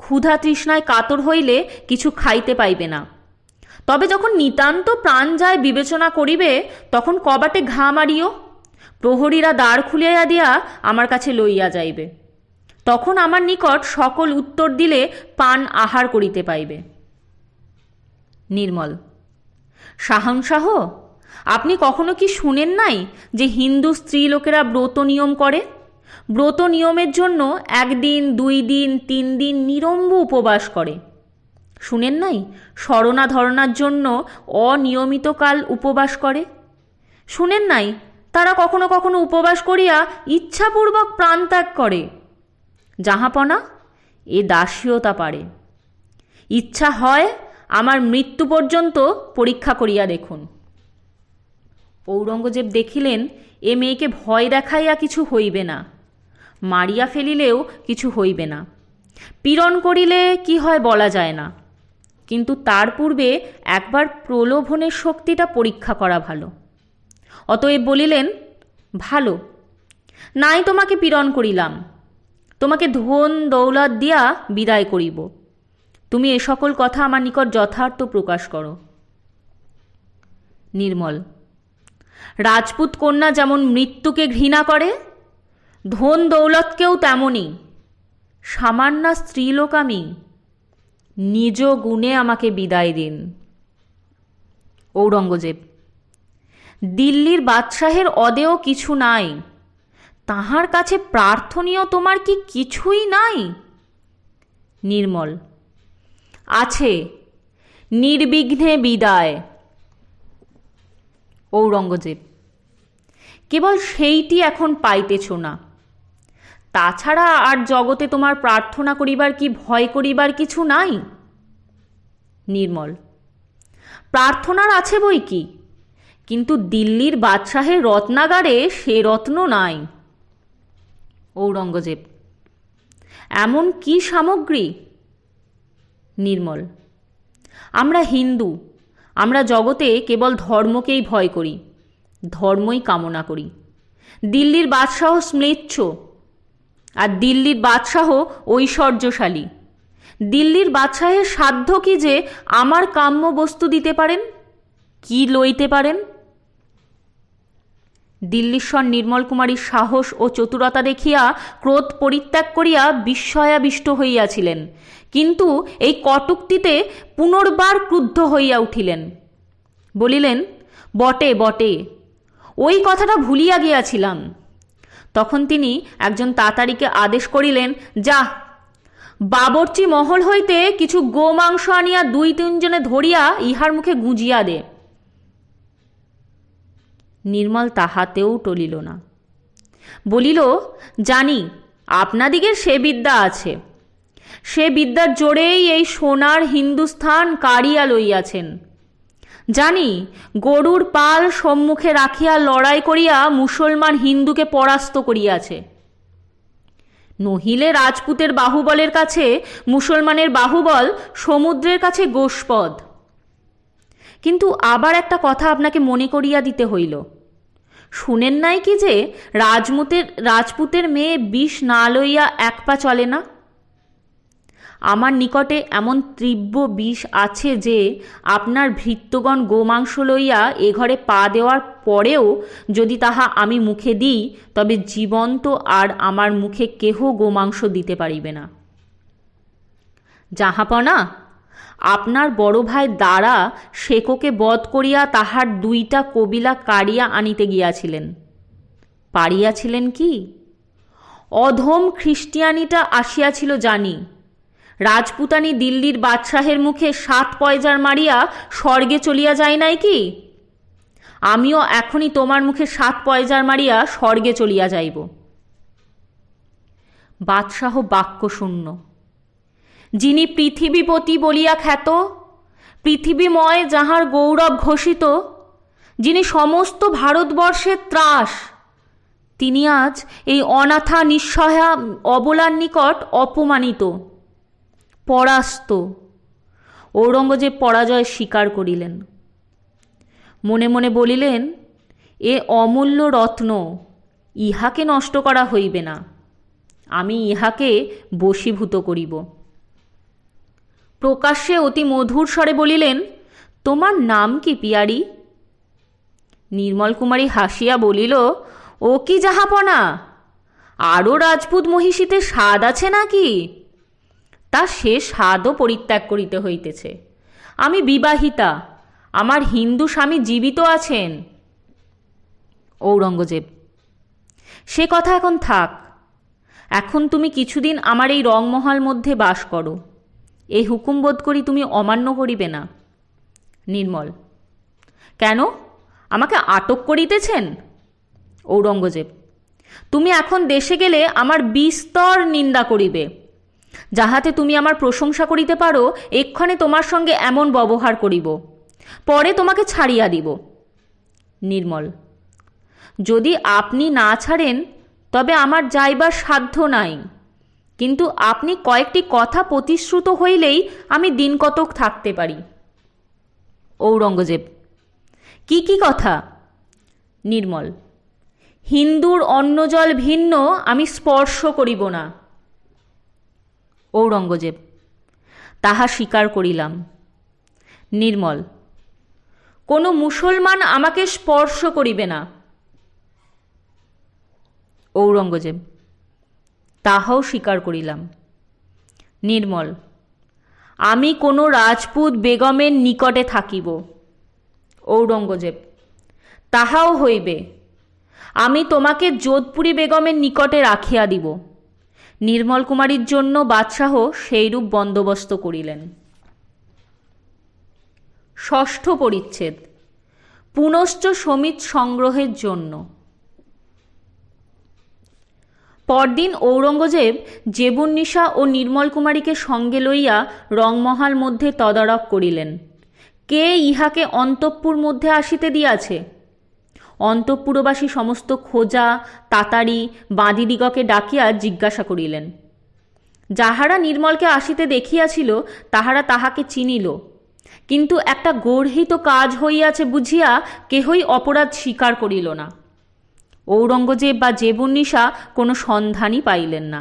ক্ষুধা তৃষ্ণায় কাতর হইলে কিছু খাইতে পাইবে না। তবে যখন নিতান্ত প্রাণ যায় বিবেচনা করিবে, তখন কবাটে ঘা মারিও। প্রহরীরা দ্বার খুলিয়া দিয়া আমার কাছে লইয়া যাইবে। তখন আমার নিকট সকল উত্তর দিলে পান আহার করিতে পাইবে। নির্মল, শাহংশাহ, আপনি কখনো কি শুনেন নাই যে হিন্দু স্ত্রীলোকেরা ব্রত নিয়ম করে? ব্রত নিয়মের জন্য 1 দিন, 2 দিন, 3 দিন নিরম্ব উপবাস করে। শুনেন নাই শরণা ধরনার জন্য অনিয়মিতকাল উপবাস করে? শুনেন নাই তারা কখনো কখনো উপবাস করিয়া ইচ্ছাপূর্বক প্রাণত্যাগ করে? জাহাপনা, এ দাসীয়তা পারে। ইচ্ছা হয় আমার মৃত্যু পর্যন্ত পরীক্ষা করিয়া দেখুন। ঔরঙ্গজেব দেখিলেন এ মেয়েকে ভয় দেখাইয়া কিছু হইবে না, মারিয়া ফেলিলেও কিছু হইবে না, পীড়ন করিলে কি হয় বলা যায় না, কিন্তু তার পূর্বে একবার প্রলোভনের শক্তিটা পরীক্ষা করা ভালো। অতএব বলিলেন, ভালো, নাই তোমাকে পীড়ন করিলাম, তোমাকে ধন দৌলত দিয়া বিদায় করিব। তুমি এ সকল কথা আমার নিকট যথার্থ প্রকাশ করো। নির্মল, রাজপুত কন্যা যেমন মৃত্যুকে ঘৃণা করে, ধন দৌলতকেও তেমনই। সামান্য স্ত্রীলোক আমি, নিজ গুণে আমাকে বিদায় দিন। ঔরঙ্গজেব, দিল্লির বাদশাহের অদেয় কিছু নাই, তাহার কাছে প্রার্থনীয় তোমার কি কিছুই নাই? নির্মল, আছে, নির্বিঘ্নে বিদায়। ঔরঙ্গজেব, কেবল সেইটি এখন পাইতেছ না, তাছাড়া আর জগতে তোমার প্রার্থনা করিবার কি ভয় করিবার কিছু নাই? নির্মল, প্রার্থনার আছে বই কি, কিন্তু দিল্লির বাদশাহের রত্নাগারে সে রত্ন নাই। ঔরঙ্গজেব, এমন কি সামগ্রী? নির্মল, আমরা হিন্দু, আমরা জগতে কেবল ধর্মকেই ভয় করি, ধর্মই কামনা করি। দিল্লির বাদশাহ ম্লেচ্ছ, আর দিল্লির বাদশাহ ঐশ্বর্যশালী। দিল্লির বাদশাহের সাধ্য কি যে আমার কাম্য বস্তু দিতে পারেন, কি লইতে পারেন? দিল্লীশ্বর নির্মল কুমারীর সাহস ও চতুরতা দেখিয়া ক্রোধ পরিত্যাগ করিয়া বিস্ময়াবিষ্ট হইয়াছিলেন, কিন্তু এই কটূক্তিতে পুনর্বার ক্রুদ্ধ হইয়া উঠিলেন। বলিলেন, বটে বটে, ওই কথাটা ভুলিয়া গিয়াছিলাম। তখন তিনি একজন তাতারিকে আদেশ করিলেন, যা, বাবরচি মহল হইতে কিছু গোমাংস আনিয়া 2-3 জনে ধরিয়া ইহার মুখে গুঁজিয়া দে। নির্মল তাহাতেও টলিল না, বলিল, জানি আপনাদিগের সে বিদ্যা আছে, সে বিদ্যার জোরেই এই সোনার হিন্দুস্থান কাড়িয়া লইয়াছেন। জানি গরুর পাল সম্মুখে রাখিয়া লড়াই করিয়া মুসলমান হিন্দুকে পরাস্ত করিয়াছে। নহিলে রাজপুতের বাহুবলের কাছে মুসলমানের বাহুবল সমুদ্রের কাছে গোষ্পদ। কিন্তু আবার একটা কথা আপনাকে মনে করিয়া দিতে হইল। শুনেন নাই কি যে রাজপুতের মেয়ে বিষ না লইয়া এক পা চলে না? আমার নিকটে এমন তীব্র বিষ আছে যে আপনার ভৃত্যগণ গোমাংস লইয়া এ ঘরে পা দেওয়ার পরেও যদি তাহা আমি মুখে দিই, তবে জীবন্ত আর আমার মুখে কেহ গোমাংস দিতে পারিবে না। জাহাপনা, আপনার বড় ভাই দ্বারা শেখোকে বধ করিয়া তাহার 2টা কবিলা কাড়িয়া আনিতে গিয়াছিলেন। পারিয়াছিলেন কি? অধম খ্রিস্টিয়ানিটা আসিয়াছিল জানি। রাজপুতানি দিল্লির বাদশাহের মুখে 7 পয়জার মারিয়া স্বর্গে চলিয়া যায় নাই কি? আমিও এখনই তোমার মুখে 7 পয়জার মারিয়া স্বর্গে চলিয়া যাইব। বাদশাহ বাক্যশূন্য। যিনি পৃথিবীপতি বলিয়া খ্যাত, পৃথিবীময় যাহার গৌরব ঘোষিত, যিনি সমস্ত ভারতবর্ষের ত্রাস, তিনি আজ এই অনাথা নিঃসহায়া অবলার নিকট অপমানিত, পরাস্ত। ঔরঙ্গজেব পরাজয় স্বীকার করিলেন। মনে মনে বলিলেন, এ অমূল্য রত্ন, ইহাকে নষ্ট করা হইবে না, আমি ইহাকে বশীভূত করিব। প্রকাশ্যে অতি মধুর স্বরে বলিলেন, তোমার নাম কি পিয়ারি? নির্মল কুমারী হাসিয়া বলিল, ও কি জাহাপনা, আরও রাজপুত মহিষীতে স্বাদ আছে নাকি? তা সে স্বাদও পরিত্যাগ করিতে হইতেছে। আমি বিবাহিতা, আমার হিন্দু স্বামী জীবিত আছেন। ঔরঙ্গজেব, সে কথা এখন থাক। এখন তুমি কিছুদিন আমার এই রংমহল মধ্যে বাস করো, এই হুকুম বোধ করি তুমি অমান্য করিবে না। নির্মল, কেন, আমাকে আটক করিতেছেন? ঔরঙ্গজেব, তুমি এখন দেশে গেলে আমার বিস্তর নিন্দা করিবে, যাহাতে তুমি আমার প্রশংসা করিতে পারো, এক্ষণে তোমার সঙ্গে এমন ব্যবহার করিব, পরে তোমাকে ছাড়িয়া দিব। নির্মল, যদি আপনি না ছাড়েন তবে আমার যাইবার সাধ্য নাই, কিন্তু আপনি কয়েকটি কথা প্রতিশ্রুত হইলেই আমি দিন কতক থাকতে পারি। ঔরঙ্গজেব, কি কি কথা? নির্মল, হিন্দুর অন্ন জল ভিন্ন আমি স্পর্শ করিব না। ঔরঙ্গজেব, তাহা স্বীকার করিলাম। নির্মল, কোনো মুসলমান আমাকে স্পর্শ করিবে না। ঔরঙ্গজেব, তাহাও স্বীকার করিলাম। নির্মল, আমি কোনো রাজপুত বেগমের নিকটে থাকিব। ঔরঙ্গজেব, তাহাও হইবে, আমি তোমাকে যোধপুরী বেগমের নিকটে রাখিয়া দিব। নির্মল কুমারীর জন্য বাদশাহ সেইরূপ বন্দোবস্ত করিলেন। ষষ্ঠ পরিচ্ছেদ, পুনশ্চ সমিত সংগ্রহের জন্য। পরদিন ঔরঙ্গজেব জেবুন্নিসা ও নির্মল কুমারীকে সঙ্গে লইয়া রংমহাল মধ্যে তদারক করিলেন। কে ইহাকে অন্তঃপুর মধ্যে আসিতে দিয়াছে? অন্তঃপুরবাসী সমস্ত খোজা, তাতারি, বাঁদিদিগকে ডাকিয়া জিজ্ঞাসা করিলেন। যাহারা নির্মলকে আসিতে দেখিয়াছিল তাহারা তাহাকে চিনিল, কিন্তু একটা গর্হিত কাজ হইয়াছে বুঝিয়া কেহই অপরাধ স্বীকার করিল না। ঔরঙ্গজেব বা জেবুন্নিসা কোনো সন্ধানই পাইলেন না।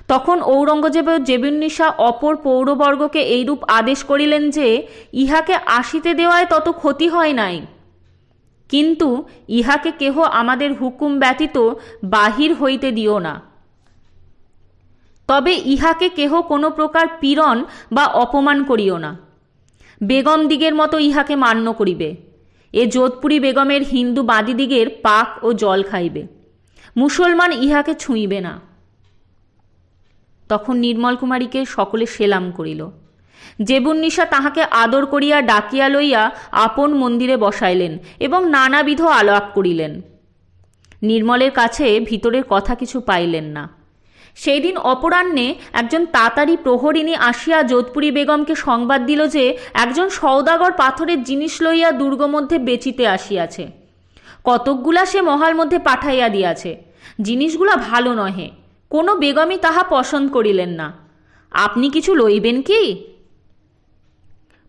তখন ঔরঙ্গজেব ও জেবুন্নিসা অপর পৌরবর্গকে এইরূপ আদেশ করিলেন যে ইহাকে আসিতে দেওয়ায় তত ক্ষতি হয় নাই, কিন্তু ইহাকে কেহ আমাদের হুকুম ব্যতীত বাহির হইতে দিও না। তবে ইহাকে কেহ কোনো প্রকার পীড়ন বা অপমান করিও না। বেগম দিগের মতো ইহাকে মান্য করিবে। এ যোধপুরী বেগমের হিন্দু বাদীদিগের পাক ও জল খাইবে, মুসলমান ইহাকে ছুঁইবে না। তখন নির্মল কুমারীকে সকলে সেলাম করিল। জেবুন্নিসা তাহাকে আদর করিয়া ডাকিয়া লইয়া আপন মন্দিরে বসাইলেন এবং নানাবিধ আলাপ করিলেন। নির্মলের কাছে ভিতরের কথা কিছু পাইলেন না। সেই দিন অপরাহ্নে একজন তাতারি প্রহরিণী আসিয়া যোধপুরী বেগমকে সংবাদ দিল যে একজন সওদাগর পাথরের জিনিস লইয়া দুর্গ মধ্যে বেচিতে আসিয়াছে। কতকগুলা সে মহাল মধ্যে পাঠাইয়া দিয়াছে। জিনিসগুলা ভালো নহে, কোনো বেগমই তাহা পছন্দ করিলেন না। আপনি কিছু লইবেন কি?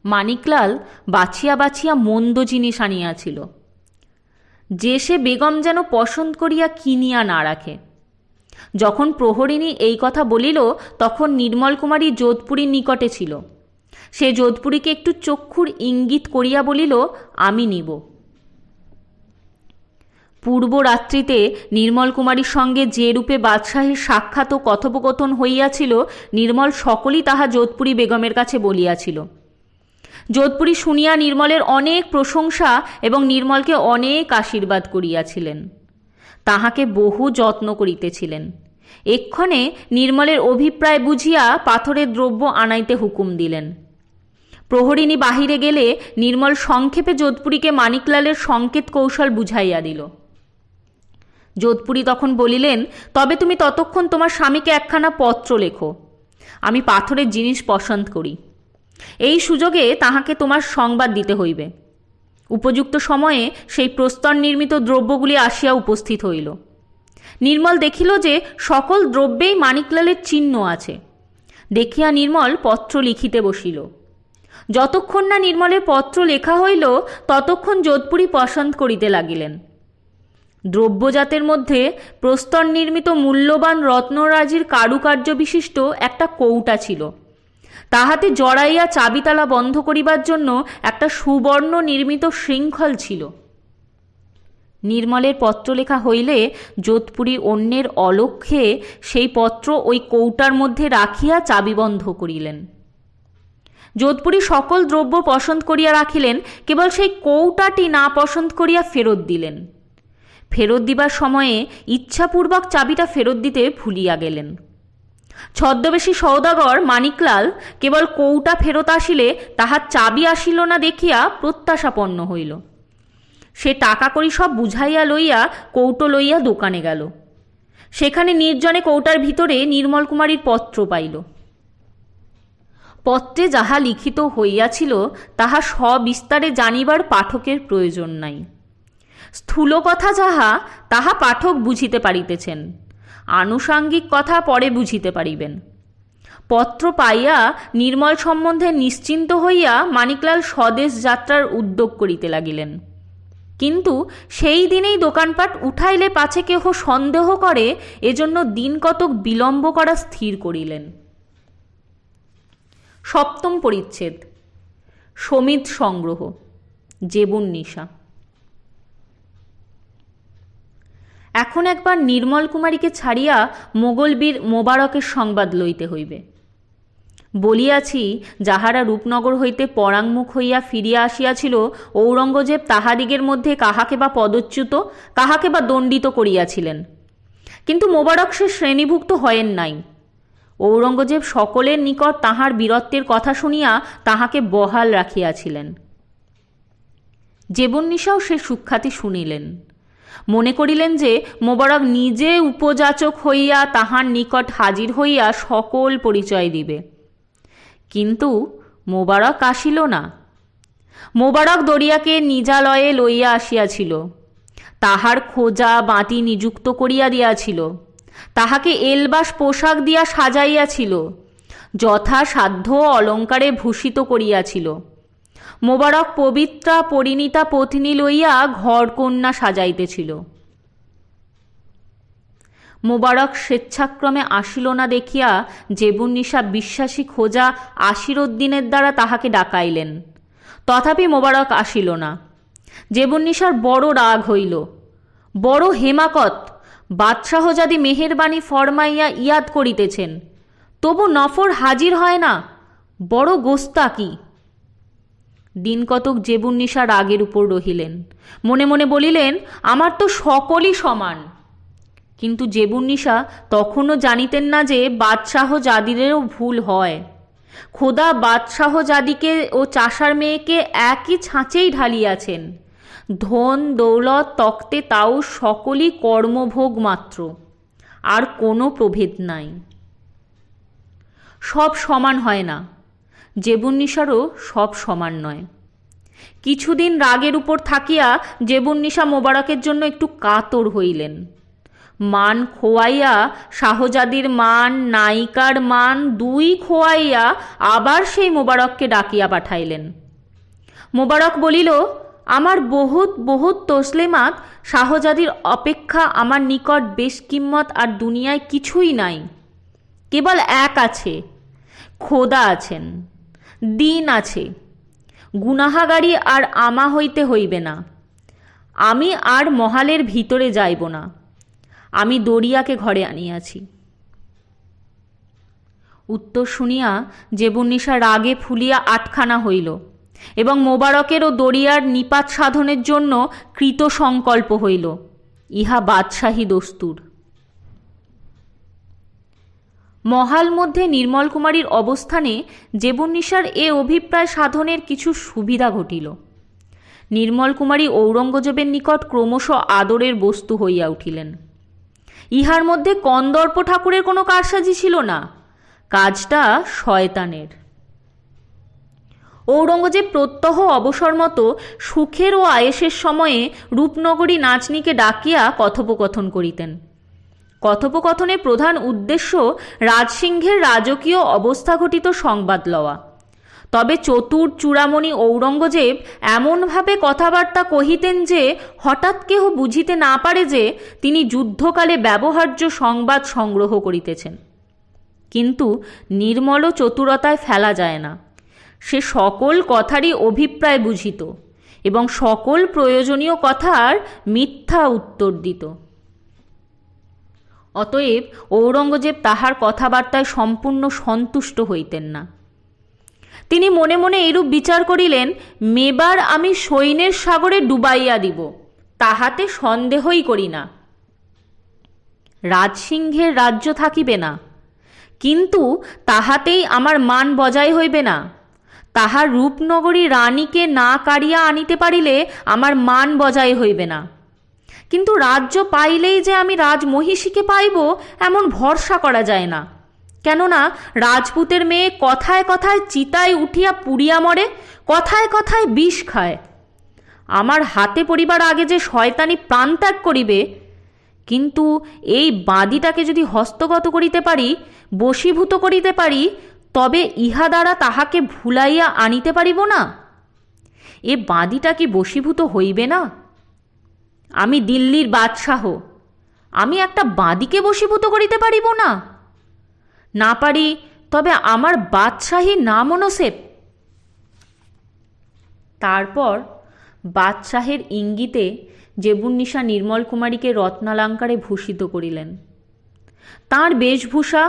মানিকলাল বাছিয়া বাছিয়া মন্দ জিনিস আনিয়াছিল, যে সে বেগম যেন পছন্দ করিয়া কিনিয়া না রাখে। যখন প্রহরিণী এই কথা বলিল তখন নির্মল কুমারী যোধপুরীর নিকটে ছিল। সে যোধপুরীকে একটু চক্ষুর ইঙ্গিত করিয়া বলিল, আমি নিব। পূর্ব রাত্রিতে নির্মল কুমারীর সঙ্গে যে রূপে বাদশাহীর সাক্ষাৎ ও কথোপকথন হইয়াছিল নির্মল সকলই তাহা যোধপুরী বেগমের কাছে বলিয়াছিল। যোধপুরী শুনিয়া নির্মলের অনেক প্রশংসা এবং নির্মলকে অনেক আশীর্বাদ করিয়াছিলেন। তাহাকে বহু যত্ন করিতেছিলেন। এক্ষণে নির্মলের অভিপ্রায় বুঝিয়া পাথরের দ্রব্য আনাইতে হুকুম দিলেন। প্রহরিণী বাহিরে গেলে নির্মল সংক্ষেপে যোধপুরীকে মানিকলালের সংকেত কৌশল বুঝাইয়া দিল। যোধপুরী তখন বলিলেন, তবে তুমি ততক্ষণ তোমার স্বামীকে একখানা পত্র লেখো। আমি পাথরের জিনিস পছন্দ করি। এই সুযোগে তাহাকে তোমার সংবাদ দিতে হইবে। উপযুক্ত সময়ে সেই প্রস্তর নির্মিত দ্রব্যগুলি আসিয়া উপস্থিত হইল। নির্মল দেখিল যে সকল দ্রব্যেই মানিকলালের চিহ্ন আছে। দেখিয়া নির্মল পত্র লিখিতে বসিল। যতক্ষণ না নির্মলের পত্র লেখা হইল ততক্ষণ যোধপুরী পছন্দ করিতে লাগিলেন। দ্রব্যজাতের মধ্যে প্রস্তর নির্মিত মূল্যবান রত্নরাজির কারুকার্য বিশিষ্ট একটা কৌটা ছিল। তাহাতে জড়াইয়া চাবিতালা বন্ধ করিবার জন্য একটা সুবর্ণ নির্মিত শৃঙ্খল ছিল। নির্মলের পত্র লেখা হইলে যোধপুরী অন্যের অলক্ষ্যে সেই পত্র ওই কৌটার মধ্যে রাখিয়া চাবিবন্ধ করিলেন। যোধপুরী সকল দ্রব্য পছন্দ করিয়া রাখিলেন, কেবল সেই কৌটাটি না পছন্দ করিয়া ফেরত দিলেন। ফেরত দিবার সময়ে ইচ্ছাপূর্বক চাবিটা ফেরত দিতে ভুলিয়া গেলেন। ছদ্মবেশী সওদাগর মানিকলাল কেবল কৌটা ফেরত আসিলে তাহার চাবি আসিল না দেখিয়া প্রত্যাশাপন্ন হইল। সে টাকা করি সব বুঝাইয়া লইয়া কৌটো লইয়া দোকানে গেল। সেখানে নির্জনে কৌটার ভিতরে নির্মল কুমারীর পত্র পাইল। পত্রে যাহা লিখিত হইয়াছিল তাহা সবিস্তারে জানিবার পাঠকের প্রয়োজন নাই। স্থূল কথা যাহা তাহা পাঠক বুঝিতে পারিতেছেন, আনুষাঙ্গিক কথা পরে বুঝিতে পারিবেন। পত্র পাইয়া নির্মল সম্বন্ধে নিশ্চিন্ত হইয়া মানিকলাল স্বদেশ যাত্রার উদ্যোগ করিতে লাগিলেন। কিন্তু সেই দিনেই দোকানপাট উঠাইলে পাছে কেহ সন্দেহ করে, এজন্য দিন কতক বিলম্ব করা স্থির করিলেন। সপ্তম পরিচ্ছেদ। সমিত সংগ্রহ। জেবুন্নিসা। এখন একবার নির্মল কুমারীকে ছাড়িয়া মোগলবীর মোবারকের সংবাদ লইতে হইবে। বলিয়াছি, যাহারা রূপনগর হইতে পরাঙ্মুখ হইয়া ফিরিয়া আসিয়াছিল ঔরঙ্গজেব তাহাদিগের মধ্যে কাহাকে বা পদচ্যুত কাহাকে বা দণ্ডিত করিয়াছিলেন, কিন্তু মোবারক সে শ্রেণীভুক্ত হয়েন নাই। ঔরঙ্গজেব সকলের নিকট তাহার বীরত্বের কথা শুনিয়া তাহাকে বহাল রাখিয়াছিলেন। জেবুন্নিসাও সে সুখ্যাতি শুনিলেন। মনে করিলেন যে মোবারক নিজে উপযাচক হইয়া তাহার নিকট হাজির হইয়া সকল পরিচয় দিবে, কিন্তু মোবারক আসিল না। মোবারক দরিয়াকে নিজালয়ে লইয়া আসিয়াছিল, তাহার খোঁজা বাঁটি নিযুক্ত করিয়া দিয়াছিল, তাহাকে এলবাস পোশাক দিয়া সাজাইয়াছিল, যথাসাধ্য অলঙ্কারে ভূষিত করিয়াছিল। মোবারক পবিত্রা পরিণীতা পত্নী লইয়া ঘরকন্যা সাজাইতেছিল। মোবারক স্বেচ্ছাক্রমে আসিল না দেখিয়া জেবুন্নিসা বিশ্বাসী খোজা আশিরউদ্দিনের দ্বারা তাহাকে ডাকাইলেন। তথাপি মোবারক আসিল না। জেবুন্নিসার বড় রাগ হইল। বড় হেমাকত, বাদশাহজাদি মেহেরবানি ফরমাইয়া ইয়াদ করিতেছেন, তবু নফর হাজির হয় না, বড় গোস্তাকি। দিন কতক জেবুন্নিসা রাগের উপর রহিলেন। মনে মনে বলিলেন, আমার তো সকলই সমান। কিন্তু জেবুন্নিসা তখনও জানিতেন না যে বাদশাহজাদিরও ভুল হয়। খোদা বাদশাহজাদিকে ও চাষার মেয়েকে একই ছাঁচেই ঢালিয়াছেন। ধন দৌলত তক্তে তাও সকলই কর্মভোগ মাত্র, আর কোনো প্রভেদ নাই। সব সমান হয় না, জেবুন্নিসারও সব সমান নয়। কিছুদিন রাগের উপর থাকিয়া জেবুন্নিসা মোবারকের জন্য একটু কাতর হইলেন। মান খোয়াইয়া, শাহজাদির মান, নায়িকার মান দুই খোয়াইয়া আবার সেই মোবারককে ডাকিয়া পাঠাইলেন। মোবারক বলিল, আমার বহুত বহুত তসলেমাত শাহজাদির অপেক্ষা আমার নিকট বেশ কিম্মত আর দুনিয়ায় কিছুই নাই। কেবল এক আছে, খোদা আছেন, দিন আছে। গুনাহাগারি আর আমা হইতে হইবে না। আমি আর মহালের ভিতরে যাইব না। আমি দরিয়াকে ঘরে আনিয়াছি। উত্তর শুনিয়া জেবুন্নিসা রাগে ফুলিয়া আটখানা হইল এবং মোবারকের ও দরিয়ার নিপাত সাধনের জন্য কৃত সংকল্প হইল। ইহা বাদশাহী দস্তুর। মহাল মধ্যে নির্মল কুমারীর অবস্থানে জেবুন্নিসার এ অভিপ্রায় সাধনের কিছু সুবিধা ঘটিল। নির্মল কুমারী ঔরঙ্গজেবের নিকট ক্রমশ আদরের বস্তু হইয়া উঠিলেন। ইহার মধ্যে কন্দর্প ঠাকুরের কোনো কারসাজি ছিল না, কাজটা শয়তানের। ঔরঙ্গজেব প্রত্যহ অবসর মতো সুখের ও আয়েসের সময়ে রূপনগরী নাচনীকে ডাকিয়া কথোপকথন করিতেন। কথোপকথনের প্রধান উদ্দেশ্য রাজসিংহের রাজকীয় অবস্থা ঘটিত সংবাদ লওয়া। তবে চতুর চূড়ামণি ঔরঙ্গজেব এমনভাবে কথাবার্তা কহিতেন যে হঠাৎ কেহ বুঝিতে না পারে যে তিনি যুদ্ধকালে ব্যবহার্য সংবাদ সংগ্রহ করিতেছেন। কিন্তু নির্মল চতুরতায় ফেলা যায় না। সে সকল কথারই অভিপ্রায় বুঝিত এবং সকল প্রয়োজনীয় কথার মিথ্যা উত্তর দিত। অতএব ঔরঙ্গজেব তাহার কথাবার্তায় সম্পূর্ণ সন্তুষ্ট হইতেন না। তিনি মনে মনে এরূপ বিচার করিলেন, মেবার আমি সৈন্যের সাগরে ডুবাইয়া দিব, তাহাতে সন্দেহই করি না। রাজসিংহের রাজ্য থাকিবে না, কিন্তু তাহাতেই আমার মান বজায় হইবে না। তাহার রূপনগরী রানীকে না কাড়িয়া আনিতে পারিলে আমার মান বজায় হইবে না। কিন্তু রাজ্য পাইলেই যে আমি রাজমহিষীকে পাইব এমন ভরসা করা যায় না। কেননা রাজপুতের মেয়ে কথায় কথায় চিতায় উঠিয়া পুড়িয়া মরে, কথায় কথায় বিষ খায়। আমার হাতে পড়িবার আগে যে শয়তানি প্রাণত্যাগ করিবে, কিন্তু এই বাঁদিটাকে যদি হস্তগত করিতে পারি, বশীভূত করিতে পারি, তবে ইহা দ্বারা তাহাকে ভুলাইয়া আনিতে পারিব না। এ বাঁদিটা কি বশীভূত হইবে না? আমি দিল্লির বাদশাহ, আমি একটা বাঁদিকে বশীভূত করিতে পারিব না? না পারি তবে আমার বাদশাহী না মনসেব। তারপর বাদশাহের ইঙ্গিতে জেবুন্নিসা নির্মল কুমারীকে রত্নালঙ্কারে ভূষিত করিলেন। তাঁর বেশভূষা,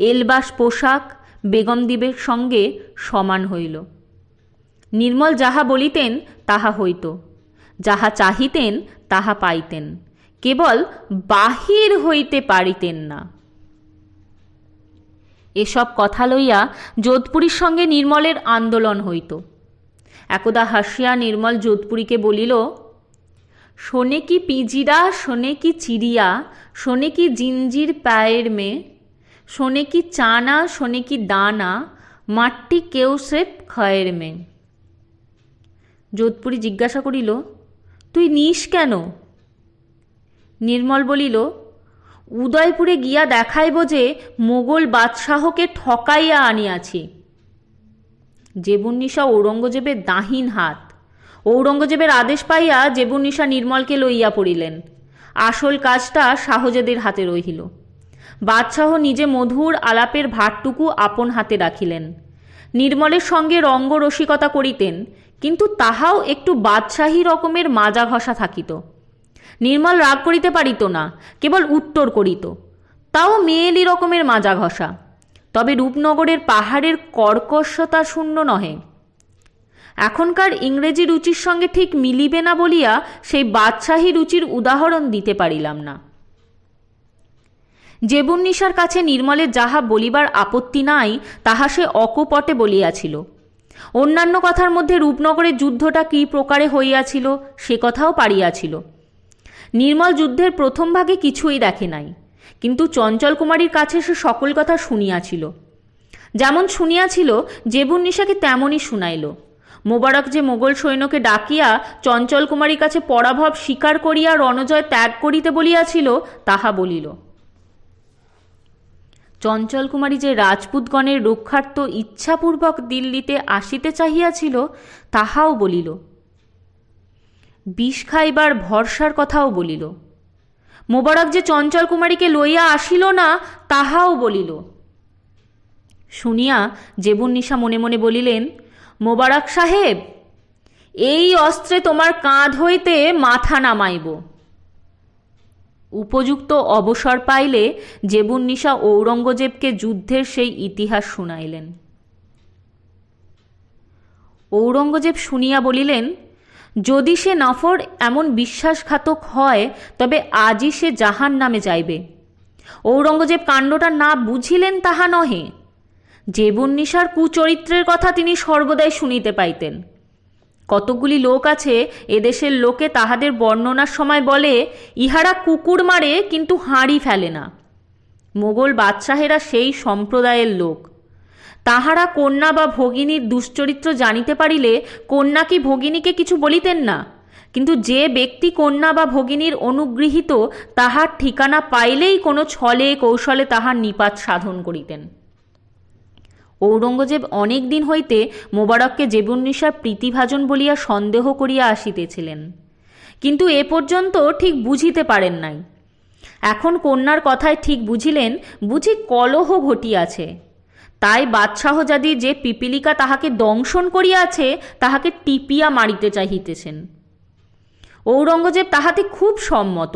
এলবাস পোশাক বেগমদিগের সঙ্গে সমান হইল। নির্মল যাহা বলিতেন তাহা হইত, যাহা চাহিতেন তাহা পাইতেন, কেবল বাহির হইতে পারিতেন না। এসব কথা লইয়া যোধপুরীর সঙ্গে নির্মলের আন্দোলন হইত। একদা হাসিয়া নির্মল যোধপুরীকে বলিল, শোনে কি পিজিরা, শোনে কি চিড়িয়া, শোনে কি জিঞ্জির পায়ের মেয়ে, শোনে কি চানা, শোনে কি দানা, মাটি কেউ সেপ খয়ের মেয়ে। যোধপুরী জিজ্ঞাসা করিল, তুই নিস কেন? নির্মল বলিল, উদয়পুরে গিয়া দেখাইব যে মোগল বাদশাহকে ঠকাইয়া আনিয়াছি। জেবুন্নিসা ঔরঙ্গজেবের দাহিন হাত। ঔরঙ্গজেবের আদেশ পাইয়া জেবুন্নিসা নির্মলকে লইয়া পড়িলেন। আসল কাজটা শাহজাদের হাতে রহিল। বাদশাহ নিজে মধুর আলাপের ভারটুকু আপন হাতে রাখিলেন। নির্মলের সঙ্গে রঙ্গরসিকতা করিতেন, কিন্তু তাহাও একটু বাদশাহী রকমের মাজা ঘষা থাকিত। নির্মল রাগ করিতে পারিত না, কেবল উত্তর করিত, তাও মেয়েলি রকমের মাজা ঘষা। তবে রূপনগরের পাহাড়ের কর্কশতা শূন্য নহে। এখনকার ইংরেজি রুচির সঙ্গে ঠিক মিলিবে না বলিয়া সেই বাদশাহী রুচির উদাহরণ দিতে পারিলাম না। জেবুন্নিসার কাছে নির্মলের যাহা বলিবার আপত্তি নাই তাহা সে অকপটে বলিয়াছিল। অন্যান্য কথার মধ্যে রূপনগরের যুদ্ধটা কী প্রকারে হইয়াছিল সে কথাও পারিয়াছিল। নির্মল যুদ্ধের প্রথম ভাগে কিছুই দেখে নাই, কিন্তু চঞ্চল কুমারীর কাছে সে সকল কথা শুনিয়াছিল। যেমন শুনিয়াছিল জেবুন্নিসাকে তেমনই শুনাইল। মোবারক যে মোগল সৈন্যকে ডাকিয়া চঞ্চল কুমারীর কাছে পরাভব স্বীকার করিয়া রণজয় ত্যাগ করিতে বলিয়াছিল তাহা বলিল। চঞ্চল কুমারী যে রাজপুতগণের রক্ষার্থ ইচ্ছাপূর্বক দিল্লিতে আসিতে চাহিয়াছিল তাহাও বলিল। বিষ খাইবার ভরসার কথাও বলিল। মোবারক যে চঞ্চল কুমারীকে লইয়া আসিল না তাহাও বলিল। শুনিয়া জেবুন্নিসা মনে মনে বলিলেন, মোবারক সাহেব, এই অস্ত্রে তোমার কাঁধ হইতে মাথা নামাইব। উপযুক্ত অবসর পাইলে জেবুন্নিসা ঔরঙ্গজেবকে যুদ্ধের সেই ইতিহাস শুনাইলেন। ঔরঙ্গজেব শুনিয়া বলিলেন, যদি সে নফর এমন বিশ্বাসঘাতক হয় তবে আজই সে জাহান নামে যাইবে। ঔরঙ্গজেব কাণ্ডটা না বুঝিলেন তাহা নহে। জেবুন্নিসার কুচরিত্রের কথা তিনি সর্বদাই শুনিতে পাইতেন। কতকগুলি লোক আছে এদেশের লোকে তাহাদের বর্ণনার সময় বলে, ইহারা কুকুর মারে কিন্তু হাঁড়ি ফেলে না। মোগল বাদশাহেরা সেই সম্প্রদায়ের লোক। তাহারা কন্যা বা ভগিনীর দুশ্চরিত্র জানিতে পারিলে কন্যা কি ভগিনীকে কিছু বলিতেন না, কিন্তু যে ব্যক্তি কন্যা বা ভগিনীর অনুগৃহীত তাহার ঠিকানা পাইলেই কোনো ছলে কৌশলে তাহার নিপাত সাধন করিতেন। ঔরঙ্গজেব অনেক দিন হইতে মোবারককে জেবুন্নিসার প্রীতিভাজন বলিয়া সন্দেহ করিয়া আসিতেছিলেন, কিন্তু এ পর্যন্ত ঠিক বুঝিতে পারেন নাই। এখন কন্যার কথায় ঠিক বুঝিলেন, বুঝি কলহ ঘটিয়াছে। তাই বাদশাহজাদি যে পিপিলিকা তাহাকে দংশন করিয়াছে তাহাকে টিপিয়া মারিতে চাহিতেছেন। ঔরঙ্গজেব তাহাতে খুব সম্মত,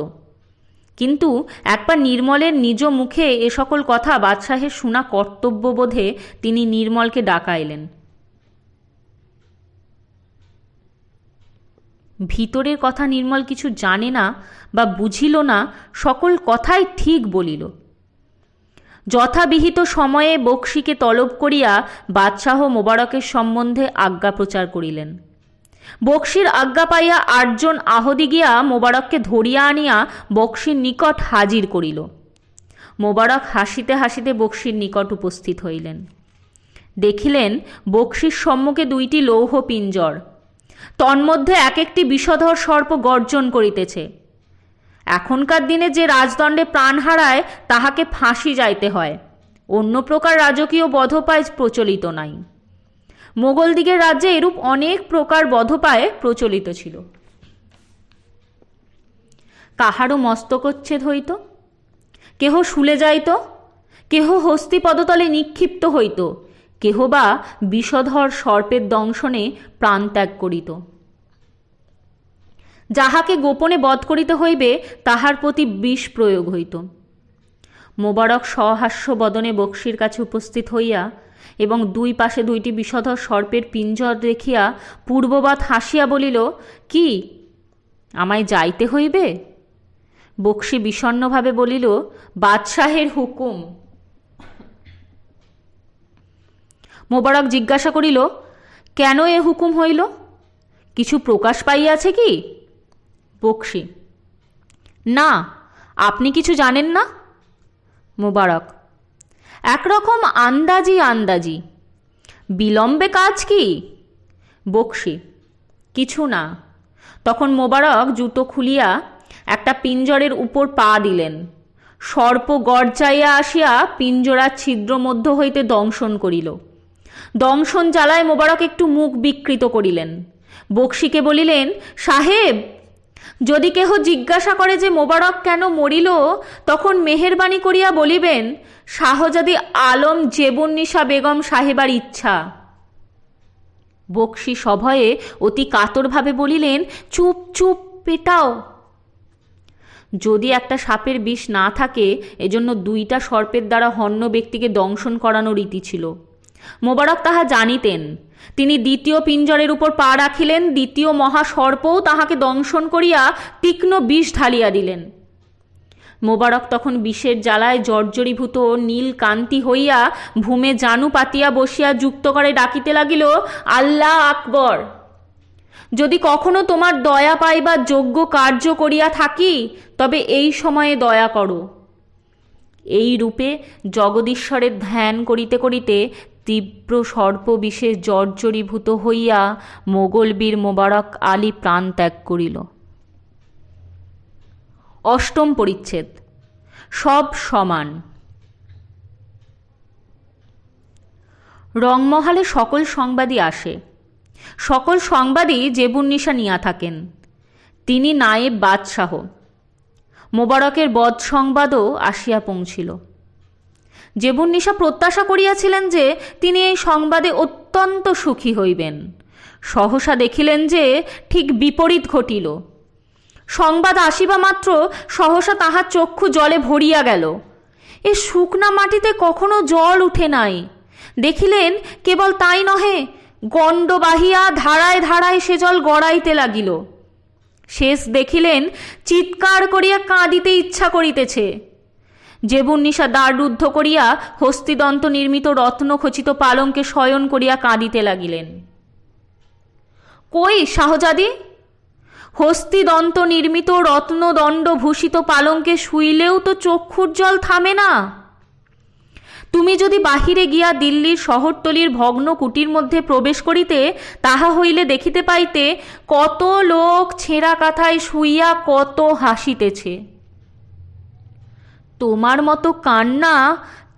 কিন্তু একবার নির্মলের নিজ মুখে এ সকল কথা বাদশাহের শোনা কর্তব্যবোধে তিনি নির্মলকে ডাকাইলেন। ভিতরের কথা নির্মল কিছু জানে না বা বুঝিল না, সকল কথাই ঠিক বলিল। যথাবিহিত সময়ে বক্সিকে তলব করিয়া বাদশাহ মোবারকের সম্বন্ধে আজ্ঞা প্রচার করিলেন। বক্সির আজ্ঞা পাইয়া 8 জন আহদি গিয়া মোবারককে ধরিয়া আনিয়া বক্সির নিকট হাজির করিল। মোবারক হাসিতে হাসিতে বক্সির নিকট উপস্থিত হইলেন। দেখিলেন বক্সির সম্মুখে 2টি লৌহ পিঞ্জর, তন্মধ্যে এক একটি বিষধর সর্প গর্জন করিতেছে। এখনকার দিনে যে রাজদণ্ডে প্রাণ হারায় তাহাকে ফাঁসি যাইতে হয়, অন্য প্রকার রাজকীয় বধোপায় প্রচলিত নাই। মোগলদিগের রাজ্যে এরূপ অনেক প্রকার বধোপায় প্রচলিত ছিল। কাহারও মস্তকচ্ছেদ হইত, কেহ শুলে যাইত, কেহ হস্তি পদতলে নিক্ষিপ্ত হইত, কেহ বা বিষধর সর্পের দংশনে প্রাণত্যাগ করিত। যাহাকে গোপনে বধ করিতে হইবে তাহার প্রতি বিষ প্রয়োগ হইত। মোবারক সহাস্য বদনে বক্সির কাছে উপস্থিত হইয়া এবং 2 পাশে 2টি বিষধর সর্পের পিঞ্জর দেখিয়া পূর্ববাদ হাসিয়া বলিল, কি আমায় যাইতে হইবে? বক্সি বিষণ্ণভাবে বলিল, বাদশাহের হুকুম। মোবারক জিজ্ঞাসা করিল, কেন এ হুকুম হইল? কিছু প্রকাশ পাইয়াছে কি? বক্সি, না, আপনি কিছু জানেন না? মোবারক, একরকম আন্দাজি আন্দাজি। বিলম্বে কাজ কি? বক্সি, কিছু না। তখন মোবারক জুতো খুলিয়া একটা পিঞ্জরের উপর পা দিলেন। সর্প গর্জাইয়া আসিয়া পিঞ্জরার ছিদ্র মধ্য হইতে দংশন করিল। দংশন জ্বালায় মোবারক একটু মুখ বিকৃত করিলেন। বক্সিকে বলিলেন, সাহেব, যদি কেহ জিজ্ঞাসা করে যে মোবারক কেন মরিল, তখন মেহেরবানি করিয়া বলিবেন, শাহজাদি আলম জেবুন্নিসা বেগম সাহেবার ইচ্ছা। বক্সি সভয়ে অতি কাতরভাবে বলিলেন, চুপ চুপ, পেটাও। যদি একটা সাপের বিষ না থাকে, এজন্য 2টা সর্পের দ্বারা হন্য ব্যক্তিকে দংশন করানো রীতি ছিল। মোবারক তাহা জানিতেন। তিনি দ্বিতীয় পিঞ্জরের উপর পা রাখিলেন। দ্বিতীয় মহাসর্পও তাহাকে দংশন করিয়া তীক্ষ্ণ বিষ ঢালিয়া দিলেন। মোবারক তখন বিষের জ্বালায় জর্জরীভূত নীল কান্তি হইয়া ভূমে জানু পাতিয়া বসিয়া যুক্ত করে ডাকিতে লাগিল, আল্লাহ আকবর! যদি কখনো তোমার দয়া পাইবার যোগ্য কার্য করিয়া থাকি, তবে এই সময়ে দয়া করো। এই রূপে জগদীশ্বরের ধ্যান করিতে করিতে তীব্র সর্পবিষে জর্জরীভূত হইয়া মোগল বীর মোবারক আলী প্রাণ ত্যাগ করিল। 8ম পরিচ্ছেদ। সব সমান। রংমহলে সকল সংবাদই আসে। সকল সংবাদই জেবুন্নিসা নিয়া থাকেন। তিনি নায়েব বাদশাহ। মোবারকের বদ সংবাদও আসিয়া পৌঁছিল। জেবুন্নিসা প্রত্যাশা করিয়াছিলেন যে তিনি এই সংবাদে অত্যন্ত সুখী হইবেন। সহসা দেখিলেন যে ঠিক বিপরীত ঘটিল। সংবাদ আসিবা মাত্র সহসা তাহার চক্ষু জলে ভরিয়া গেল। এ শুকনা মাটিতে কখনো জল উঠে নাই। দেখিলেন কেবল তাই নহে, গণ্ড বাহিয়া ধারায় ধারায় সে জল গড়াইতে লাগিল। শেষ দেখিলেন চিৎকার করিয়া কাঁদিতে ইচ্ছা করিতেছে। জেবুন্নিসা দ্বার রুদ্ধ করিয়া হস্তিদন্ত নির্মিত রত্নখচিত পালঙ্কে শয়ন করিয়া কাঁদিতে লাগিলেন। কই শাহজাদি? হস্তিদন্ত নির্মিত রত্নদণ্ড ভূষিত পালঙ্কে শুইলেও তো চক্ষুর জল থামে না। তুমি যদি বাহিরে গিয়া দিল্লির শহরতলির ভগ্ন কুটির মধ্যে প্রবেশ করিতে, তাহা হইলে দেখিতে পাইতে কত লোক ছেঁড়া কাঁথায় শুইয়া কত হাসিতেছে। তোমার মতো কান্না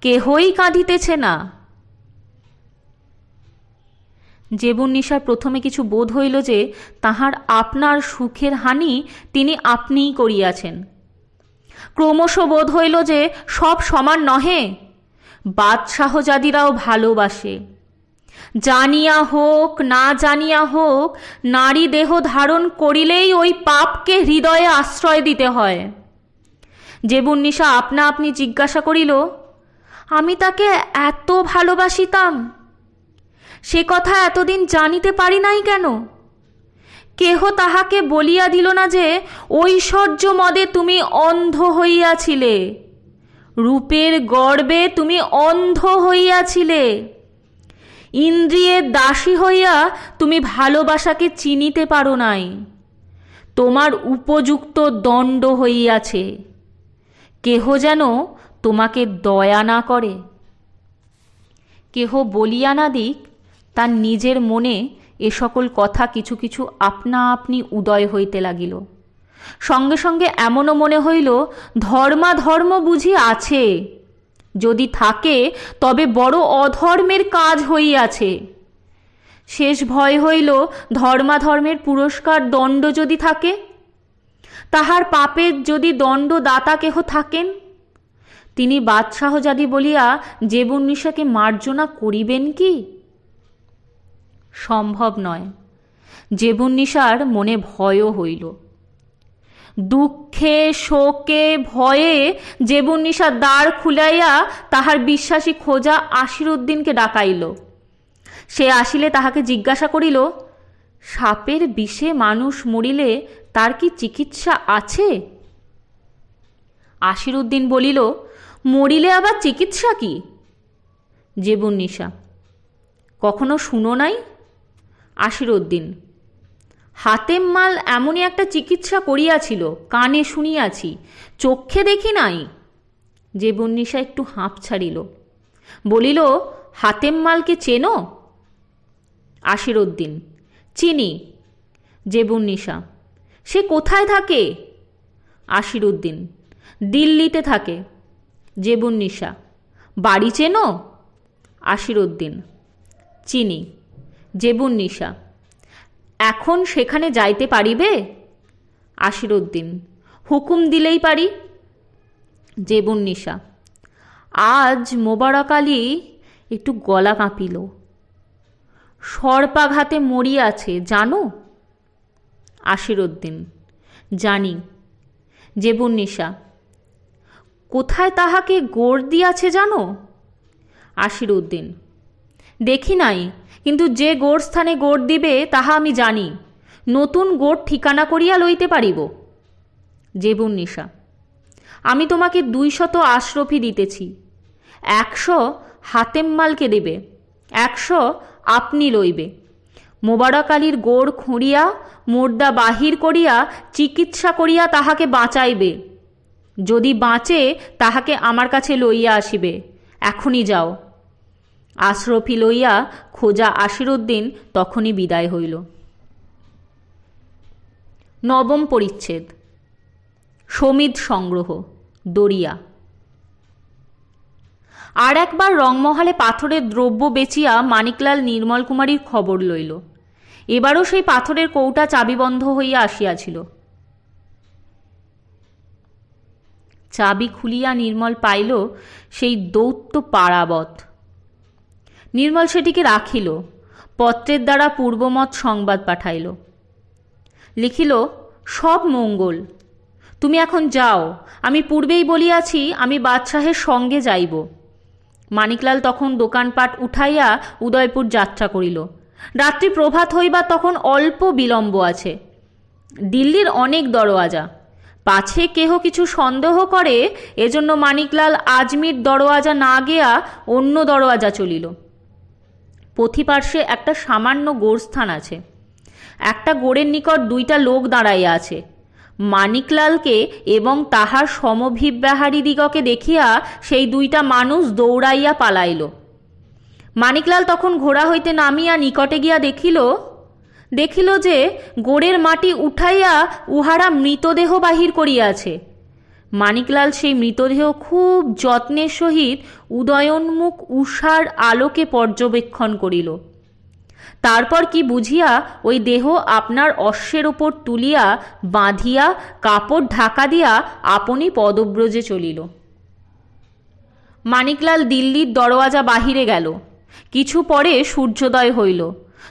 কেহই কাঁদিতেছে না। জেবুন্নিসার প্রথমে কিছু বোধ হইল যে তাহার আপনার সুখের হানি তিনি আপনিই করিয়াছেন। ক্রমশ বোধ হইল যে সব সমান নহে। বাদশাহজাদিরাও ভালোবাসে। জানিয়া হোক না জানিয়া হোক, নারী দেহ ধারণ করিলেই ওই পাপকে হৃদয়ে আশ্রয় দিতে হয়। জেবুন্নিসা আপনা আপনি জিজ্ঞাসা করিল, আমি তাকে এত ভালোবাসিতাম, সে কথা এতদিন জানিতে পারি নাই কেন? কেহ তাহাকে বলিয়া দিল না যে ঐশ্বর্য মদে তুমি অন্ধ হইয়াছিলে, রূপের গর্বে তুমি অন্ধ হইয়াছিলে, ইন্দ্রিয়ের দাসী হইয়া তুমি ভালোবাসাকে চিনিতে পারো নাই, তোমার উপযুক্ত দণ্ড হইয়াছে। কেহ যেন তোমাকে দয়া না করে। কেহ বলিয়া না দিক, তার নিজের মনে এ সকল কথা কিছু কিছু আপনা আপনি উদয় হইতে লাগিল। সঙ্গে সঙ্গে এমনও মনে হইল ধর্মাধর্ম বুঝি আছে, যদি থাকে তবে বড় অধর্মের কাজ হইয়াছে। শেষ ভয় হইল ধর্মাধর্মের পুরস্কার দণ্ড যদি থাকে, তাহার পাপের যদি দণ্ডদাতা কেহ থাকেন, তিনি বাদশাহজাদি বলিয়া জেবুন্নিসাকে মার্জনা করিবেন কি? সম্ভব নয়। জেবুন্নিসার মনে ভয়ও হইল। দুঃখে শোকে ভয়ে জেবুন্নিসা দ্বার খুলাইয়া তাহার বিশ্বাসী খোঁজা আশিরুদ্দিনকে ডাকাইল। সে আসিলে তাহাকে জিজ্ঞাসা করিল, সাপের বিষে মানুষ মরিলে তার কি চিকিৎসা আছে? আশিরুদ্দিন বলিল, মরিলে আবার চিকিৎসা কি? জেবুন্নিসা, কখনো শুনো নাই? আশিরুদ্দিন, হাতেম মাল এমনই একটা চিকিৎসা করিয়াছিল, কানে শুনিয়াছি, চক্ষে দেখি নাই। জেবুন্নিসা একটু হাঁপ ছাড়িল, বলিল, হাতেম মালকে চেনো? আশিরুদ্দিন, চিনি। জেবুন্নিসা, সে কোথায় থাকে? আশিরুদ্দিন, দিল্লিতে থাকে। জেবুন্নিসা: বাড়ি চেনো? আশিরুদ্দিন: চিনি। জেবুন্নিসা: এখন সেখানে যাইতে পারিবে? আশিরুদ্দিন: হুকুম দিলেই পারি। জেবুন্নিসা: আজ মোবারক আলী একটু গলা কাঁপিল, সর্পাঘাতে মরিয়াছে জানো? আশিরুদ্দিন: জানি। জেবুন্নিসা: কোথায় তাহাকে গোর দিয়াছে জানো? আশিরুদ্দিন: দেখি নাই, কিন্তু যে গোর স্থানে গোর দিবে তাহা আমি জানি। নতুন গোর ঠিকানা করিয়া লইতে পারিব। জেবুন্নিসা: আমি তোমাকে 200 আশরফি দিতেছি। 100 হাতেমমালকে দেবে, 100 আপনি লইবে। মোবারক আলীর গোড় খুঁড়িয়া মোর্দা বাহির করিয়া চিকিৎসা করিয়া তাহাকে বাঁচাইবে। যদি বাঁচে তাহাকে আমার কাছে লইয়া আসিবে। এখনই যাও। আশরফি লইয়া খোজা আশিরুদ্দিন তখনই বিদায় হইল। 9ম পরিচ্ছেদ। সমিদ সংগ্রহ। দরিয়া। আর একবার রংমহলে পাথরের দ্রব্য বেচিয়া মানিকলাল নির্মল কুমারীর খবর লইল। এবারও সেই পাথরের কৌটা চাবিবন্ধ হইয়া আসিয়াছিল। চাবি খুলিয়া নির্মল পাইল সেই দৌত্য পারাবত। নির্মল সেটিকে রাখিল, পত্রের দ্বারা পূর্বমত সংবাদ পাঠাইল। লিখিল, সব মঙ্গল, তুমি এখন যাও। আমি পূর্বেই বলিয়াছি আমি বাদশাহের সঙ্গে যাইব। মানিকলাল তখন দোকানপাট উঠাইয়া উদয়পুর যাত্রা করিল। রাত্রি প্রভাত হইবা তখন অল্প বিলম্ব আছে। দিল্লির অনেক দরওয়াজা, পাছে কেহ কিছু সন্দেহ করে এজন্য মানিকলাল আজমির দরওয়াজা না গিয়া অন্য দরওয়াজা চলিল। পথিপার্শ্বে একটা সামান্য গোরস্থান আছে। একটা গোড়ের নিকট 2টা লোক দাঁড়াইয়া আছে। মানিকলালকে এবং তাহার সমভিব্যাহারীদিগকে দেখিয়া সেই 2টা মানুষ দৌড়াইয়া পালাইল। মানিকলাল তখন ঘোড়া হইতে নামিয়া নিকটে গিয়া দেখিল যে গোড়ের মাটি উঠাইয়া উহারা মৃতদেহ বাহির করিয়াছে। মানিকলাল সেই মৃতদেহ খুব যত্নের সহিত উদয়োন্মুখ উষার আলোকে পর্যবেক্ষণ করিল। তারপর কি বুঝিয়া ওই দেহ আপনার অশ্বের ওপর তুলিয়া বাঁধিয়া কাপড় ঢাকা দিয়া আপনি পদব্রজে চলিল। মানিকলাল দিল্লির দরওয়াজা বাহিরে গেল। কিছু পরে সূর্যোদয় হইল।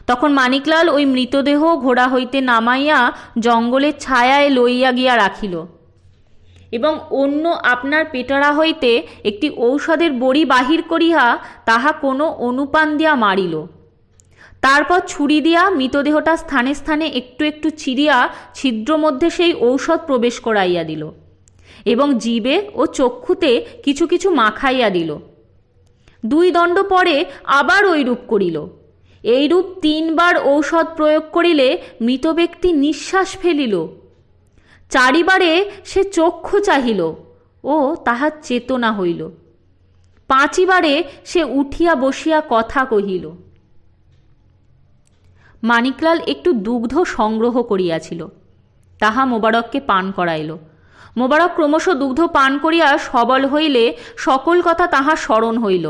তখন মানিকলাল ওই মৃতদেহ ঘোড়া হইতে নামাইয়া জঙ্গলের ছায়ায় লইয়া গিয়া রাখিল এবং অন্য আপনার পেটারা হইতে একটি ঔষধের বড়ি বাহির করিয়া তাহা কোনো অনুপান দিয়া মারিল। তারপর ছুরি দিয়া মৃতদেহটা স্থানে স্থানে একটু একটু চিরিয়া ছিদ্র মধ্যে সেই ঔষধ প্রবেশ করাইয়া দিল এবং জিবে ও চক্ষুতে কিছু কিছু মাখাইয়া দিল। 2 দণ্ড পরে আবার ঐরূপ করিল। এইরূপ 3 বার ঔষধ প্রয়োগ করিলে মৃত ব্যক্তি নিঃশ্বাস ফেলিল। 4 বারে সে চক্ষু চাহিল ও তাহার চেতনা হইল। 5 বারে সে উঠিয়া বসিয়া কথা কহিল। মানিকলাল একটু দুগ্ধ সংগ্রহ করিয়াছিল, তাহা মোবারককে পান করাইল। মোবারক ক্রমশ দুগ্ধ পান করিয়া সবল হইলে সকল কথা তাহার স্মরণ হইল।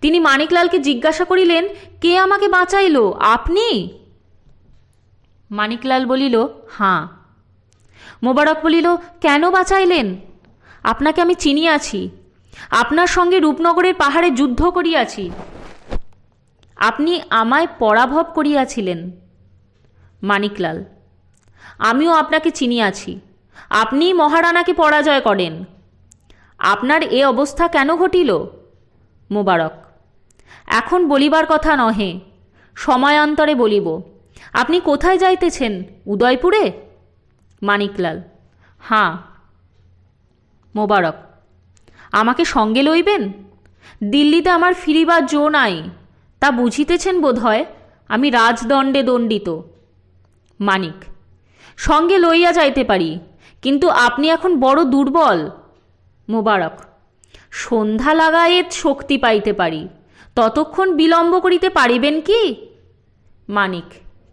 তিনি মানিকলালকে জিজ্ঞাসা করিলেন, কে আমাকে বাঁচাইল, আপনি? মানিকলাল বলিল, হাঁ। মোবারক বলিল, কেন বাঁচাইলেন? আপনাকে আমি চিনিয়াছি, আপনার সঙ্গে রূপনগরের পাহাড়ে যুদ্ধ করিয়াছি। আপনি আমায় পরাভব করিয়াছিলেন। মানিকলাল, আমিও আপনাকে চিনিয়াছি, আপনিই মহারানাকে পরাজয় করেন। আপনার এ অবস্থা কেন ঘটিল? মোবারক, এখন বলিবার কথা নহে, সময়ান্তরে বলিব। আপনি কোথায় যাইতেছেন? উদয়পুরে? মানিকলাল, হাঁ। মোবারক, আমাকে সঙ্গে লইবেন? দিল্লিতে আমার ফিরিবার জো নাই, তা বুঝিতেছেন বোধ হয়। আমি রাজদণ্ডে দণ্ডিত। মানিক, সঙ্গে লইয়া যাইতে পারি, কিন্তু আপনি এখন বড় দুর্বল। মোবারক, সন্ধ্যা লাগায়ে শক্তি পাইতে পারি, ততক্ষণ বিলম্ব করিতে পারিবেন কি? মানিক,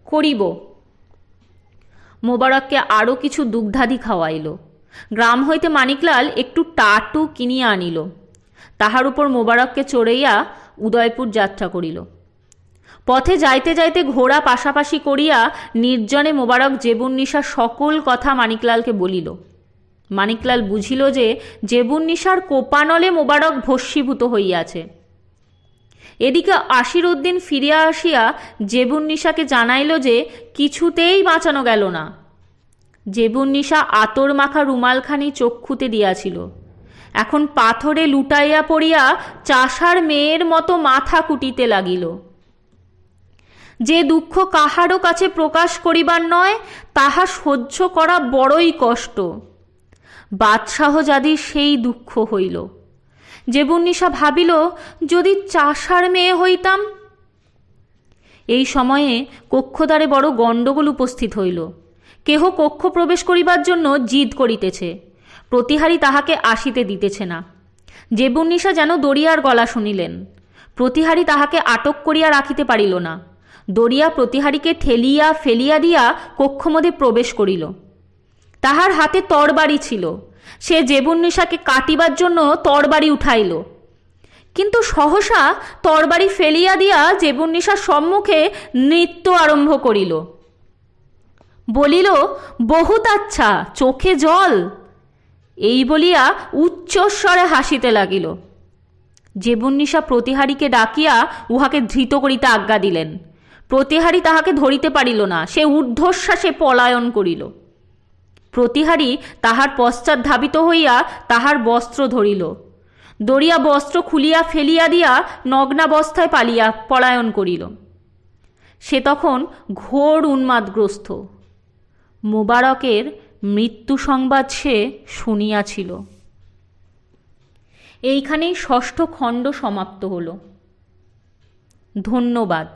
করিব। মোবারককে আরও কিছু দুগ্ধাদি খাওয়াইল। গ্রাম হইতে মানিকলাল একটু টাটু কিনিয়া আনিল। তাহার উপর মোবারককে চড়াইয়া উদয়পুর যাত্রা করিল। পথে যাইতে যাইতে ঘোড়া পাশাপাশি করিয়া নির্জনে মোবারক জেবুন্নিসার সকল কথা মানিকলালকে বলিল। মানিকলাল বুঝিল যে জেবুন্নিসার কোপানলে মোবারক ভস্মীভূত হইয়াছে। এদিকে আশির উদ্দিন ফিরিয়া আসিয়া জেবুন্নিসাকে জানাইল যে কিছুতেই বাঁচানো গেল না। জেবুন্নিসা আতর মাখা রুমালখানি চক্ষুতে দিয়াছিল, এখন পাথরে লুটাইয়া পড়িয়া চাষার মেয়ের মতো মাথা কুটিতে লাগিল। যে দুঃখ কাহারও কাছে প্রকাশ করিবার নয়, তাহা সহ্য করা বড়ই কষ্ট। বাদশাহজাদির সেই দুঃখ হইল। জেবুন্নিসা ভাবিল, যদি চাষার মেয়ে হইতাম। এই সময়ে কক্ষদ্বারে বড় গণ্ডগোল উপস্থিত হইল। কেহ কক্ষ প্রবেশ করিবার জন্য জিদ করিতেছে, প্রতিহারী তাহাকে আসিতে দিতেছে না। জেবুন্নিসা যেন দরিয়ার গলা শুনিলেন। প্রতিহারী তাহাকে আটক করিয়া রাখিতে পারিল না। দরিয়া প্রতিহারীকে ঠেলিয়া ফেলিয়া দিয়া কক্ষমধ্যে প্রবেশ করিল। তাহার হাতে তরবারি ছিল। সে জেবুন্নিসাকে কাটিবার জন্য তরবারি উঠাইল, কিন্তু সহসা তরবারি ফেলিয়া দিয়া জেবুন্নিসার সম্মুখে নৃত্য আরম্ভ করিল। বলিল, বহুত আচ্ছা, চোখে জল, এই বলিয়া উচ্চস্বরে হাসিতে লাগিল। জেবুন্নিসা প্রতিহারীকে ডাকিয়া উহাকে ধৃত করিতে আজ্ঞা দিলেন। প্রতিহারী তাহাকে ধরিতে পারিল না। সে ঊর্ধ্বশ্বাসে পলায়ন করিল। প্রতিহারী তাহার পশ্চাৎ ধাবিত হইয়া তাহার বস্ত্র ধরিল। দরিয়া বস্ত্র খুলিয়া ফেলিয়া দিয়া নগ্নাবস্থায় পলায়ন করিল। সে তখন ঘোর উন্মাদগ্রস্ত। মোবারকের মৃত্যু সংবাদ সে শুনিয়াছিল। এইখানেই ষষ্ঠ খণ্ড সমাপ্ত হল। ধন্যবাদ।